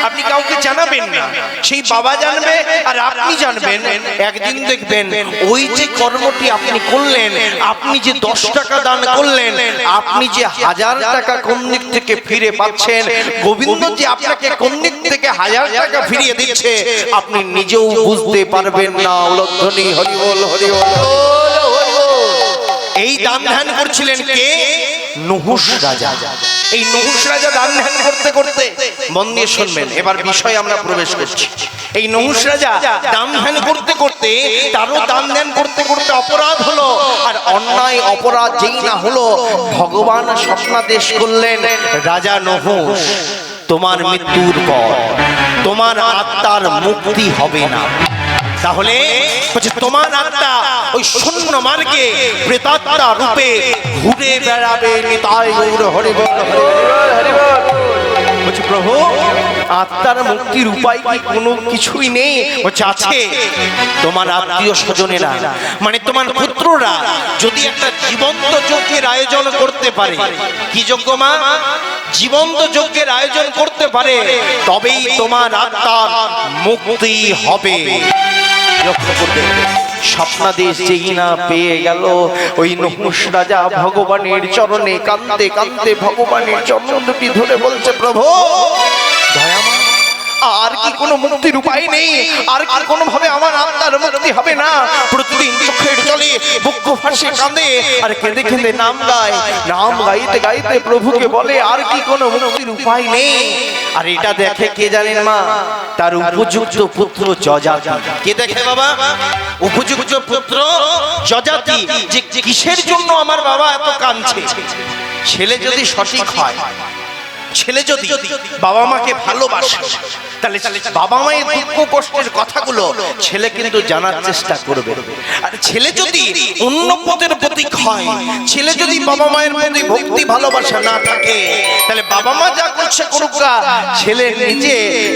আপনি কাউকে জানাবেন না, সেই বাবা জানবে আর আপনি জানবেন। একদিন দেখবেন ওই যে কর্মটি আপনি করলেন, আপনি যে 10 টাকা দান করলেন, আপনি যে 1000 টাকা কোন দিক থেকে ফিরে পাচ্ছেন, গোবিন্দ যে আপনাকে কোন দিক থেকে 1000 টাকা ফিরিয়ে দিচ্ছে, আপনি নিজেও বুঝতে পারবেন না। উলধ্বনি হরি বল, হরি বল। এই দান ধ্যান করছিলেন কে? নহুষ রাজা। এই নহুষ রাজা দান ধ্যান করতে করতে, মন দিয়ে শুনবেন, এবার বিষয়ে আমরা প্রবেশ করছি। এই নহুষ রাজা দান ধ্যান করতে করতে, তারও দান ধ্যান করতে করতে অপরাধ হলো। আর অন্যায় অপরাধ যেই না হলো, ভগবান স্বপ্নাদেশ করলেন, রাজা নহুষ, তোমার মৃত্যুর পর তোমার আত্মার মুক্তি হবে না। তাহলে তোমার আত্মা ওই শূন্য মার্গে প্রেতাত্মা রূপে ঘুরে বেড়াবে। নিতাই গৌর হরি বল, হরি বল। বলছে প্রভু, আত্মার মুক্তির উপায় কি কোনো কিছুই নেই? বলছে আছে। তোমার আত্মীয় স্বজনেরা, মানে তোমার পুত্ররা যদি একটা জীবন্ত যজ্ঞের আয়োজন করতে পারে, কি যজ্ঞ মা? জীবন্ত যজ্ঞের আয়োজন করতে পারে, তবেই তোমার আত্মার মুক্তি হবে। লক্ষ্য করবে, স্বপ্নাদেশ যেই না পেয়ে গেল, ওই নহুষ রাজা ভগবানের চরণে কাঁদতে কাঁদতে ভগবানের চরণ দুটি ধরে বলছে, প্রভু দয়াময়, আর কি কোনো মুক্তির উপায় নেই? আর কি কোনো ভাবে আমার আত্মার মুক্তি হবে না? প্রতিদিন চোখের জলে বুক ফাঁসে কাঁদে আর কেঁদে কেঁদে নাম গায়। নাম গাইতে গাইতে প্রভুকে বলে, আর কি কোনো মুক্তির উপায় নেই? আর এটা দেখে কে জানেন মা? তার উপযুক্ত পুত্র যজাতি। কে দেখে বাবা? উপযুক্ত পুত্র যজাতি। যে কিসের জন্য আমার বাবা এত কাঁদছে? ছেলে যদি সঠিক হয়, ছেলে যদি বাবা মাকে ভালোবাসে, তাহলে বাবা মায়ের দুঃখ কষ্টের কথাগুলো ছেলে কিন্তু জানার চেষ্টা করবে। আর ছেলে যদি অন্য পথের প্রতীক হয়, ছেলে যদি বাবা মায়ের প্রতি ভক্তি ভালোবাসা না থাকে, তাহলে বাবা মা যা করছে করুক, ছেলে নিজে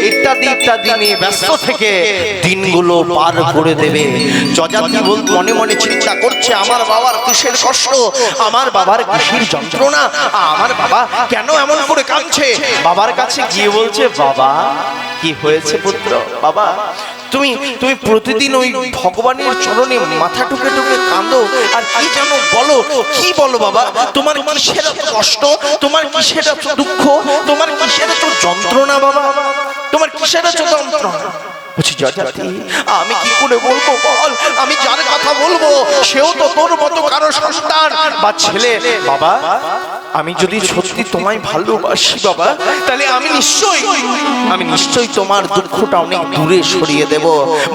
ইত্যাদি ইত্যাদি নিয়ে ব্যস্ত থেকে দিনগুলো পার করে দেবে। যজাতি মনে মনে চিন্তা করছে, আমার বাবার কিসের কষ্ট, আমার বাবার কিসের যন্ত্রণা, আমার বাবা কেন এমন করে কাঁদছে। বাবার কাছে গিয়ে বলছে, বাবা কি হয়েছে পুত্র? বাবা তুমি তুমি প্রতিদিন ওই ভগবানের চরণে মাথা টুকে টুকে কাঁদো, আর কি যেন বলো, কি বলো বাবা? তোমার কিসের এত কষ্ট, তোমার কিসের এত দুঃখ, তোমার কিসের এত যন্ত্রণা বাবা, তোমার কিসের এত যন্ত্রণা? বলছি যজাতি, আমি কি করে বলবো বল? আমি যার কথা বলবো সেও তো তোর মতো কারো সন্তান বা ছেলে। বাবা আমি যদি সত্যি তোমায় ভালোবাসি বাবা, তাহলে আমি নিশ্চয়ই তোমার দুঃখটা অনেক দূরে সরিয়ে দেব।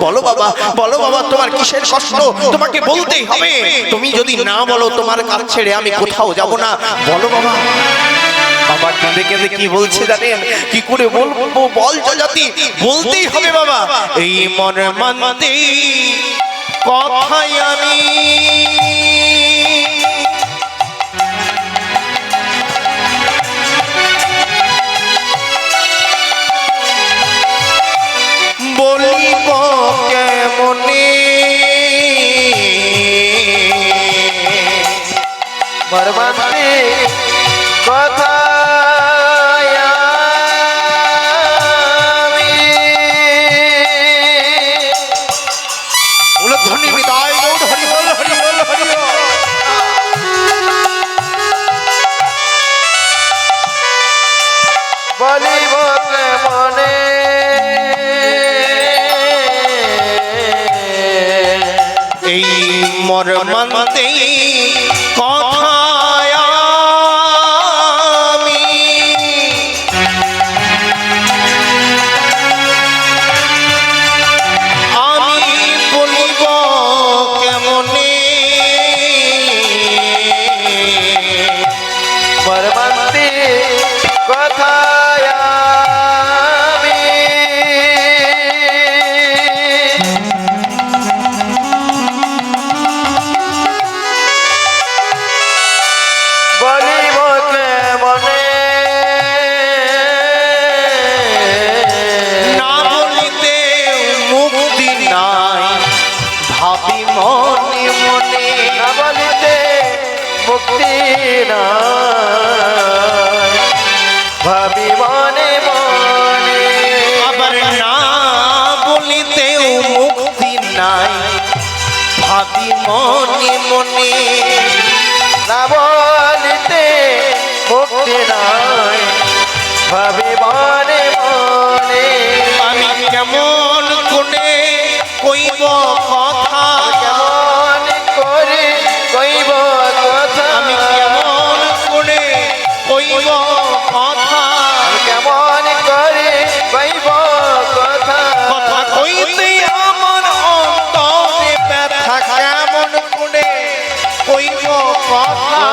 বলো বাবা, বলো বাবা, তোমার কিসের কষ্ট? তোমাকে বলতেই হবে। তুমি যদি না বলো তোমার কাছ ছেড়ে আমি কোথাও যাব না। বলো বাবা। বাবা কেঁদে কেঁদে কি বলছে জানেন? কি করে বলবো বল জজাতি, বলতেই হবে বাবা। এই মনে মানতে কথাই আমি বলিব কেমনে, মর্মান্তে কথা ধনী বিদায় গৌড় হরি বল হরি বল হরি বল। বলিব কেমনে এই মর্মান্তে কথা আমি বলিব কেমনে, মর্মান্তে কথা আমি বলিব কেমনে, না বলিতে মুক্তি নাই ভাবি মনে মনে। না বলিতে মুক্তি নাই ভাবি মনে মনে। আবার না বলিতেও মুক্তি নাই ভাবি মনে মনে। না বলিতে মুক্তি নাই ভাবি মনে মনে। আমি কেমন করে কইব কথা, কেমন করে কইব কথা, আমি কেমন করে কইব কথা, কেমন করে কইব কথা, কথা কইতে আমার অন্তরে ব্যথা, কেমন করে কইব কথা।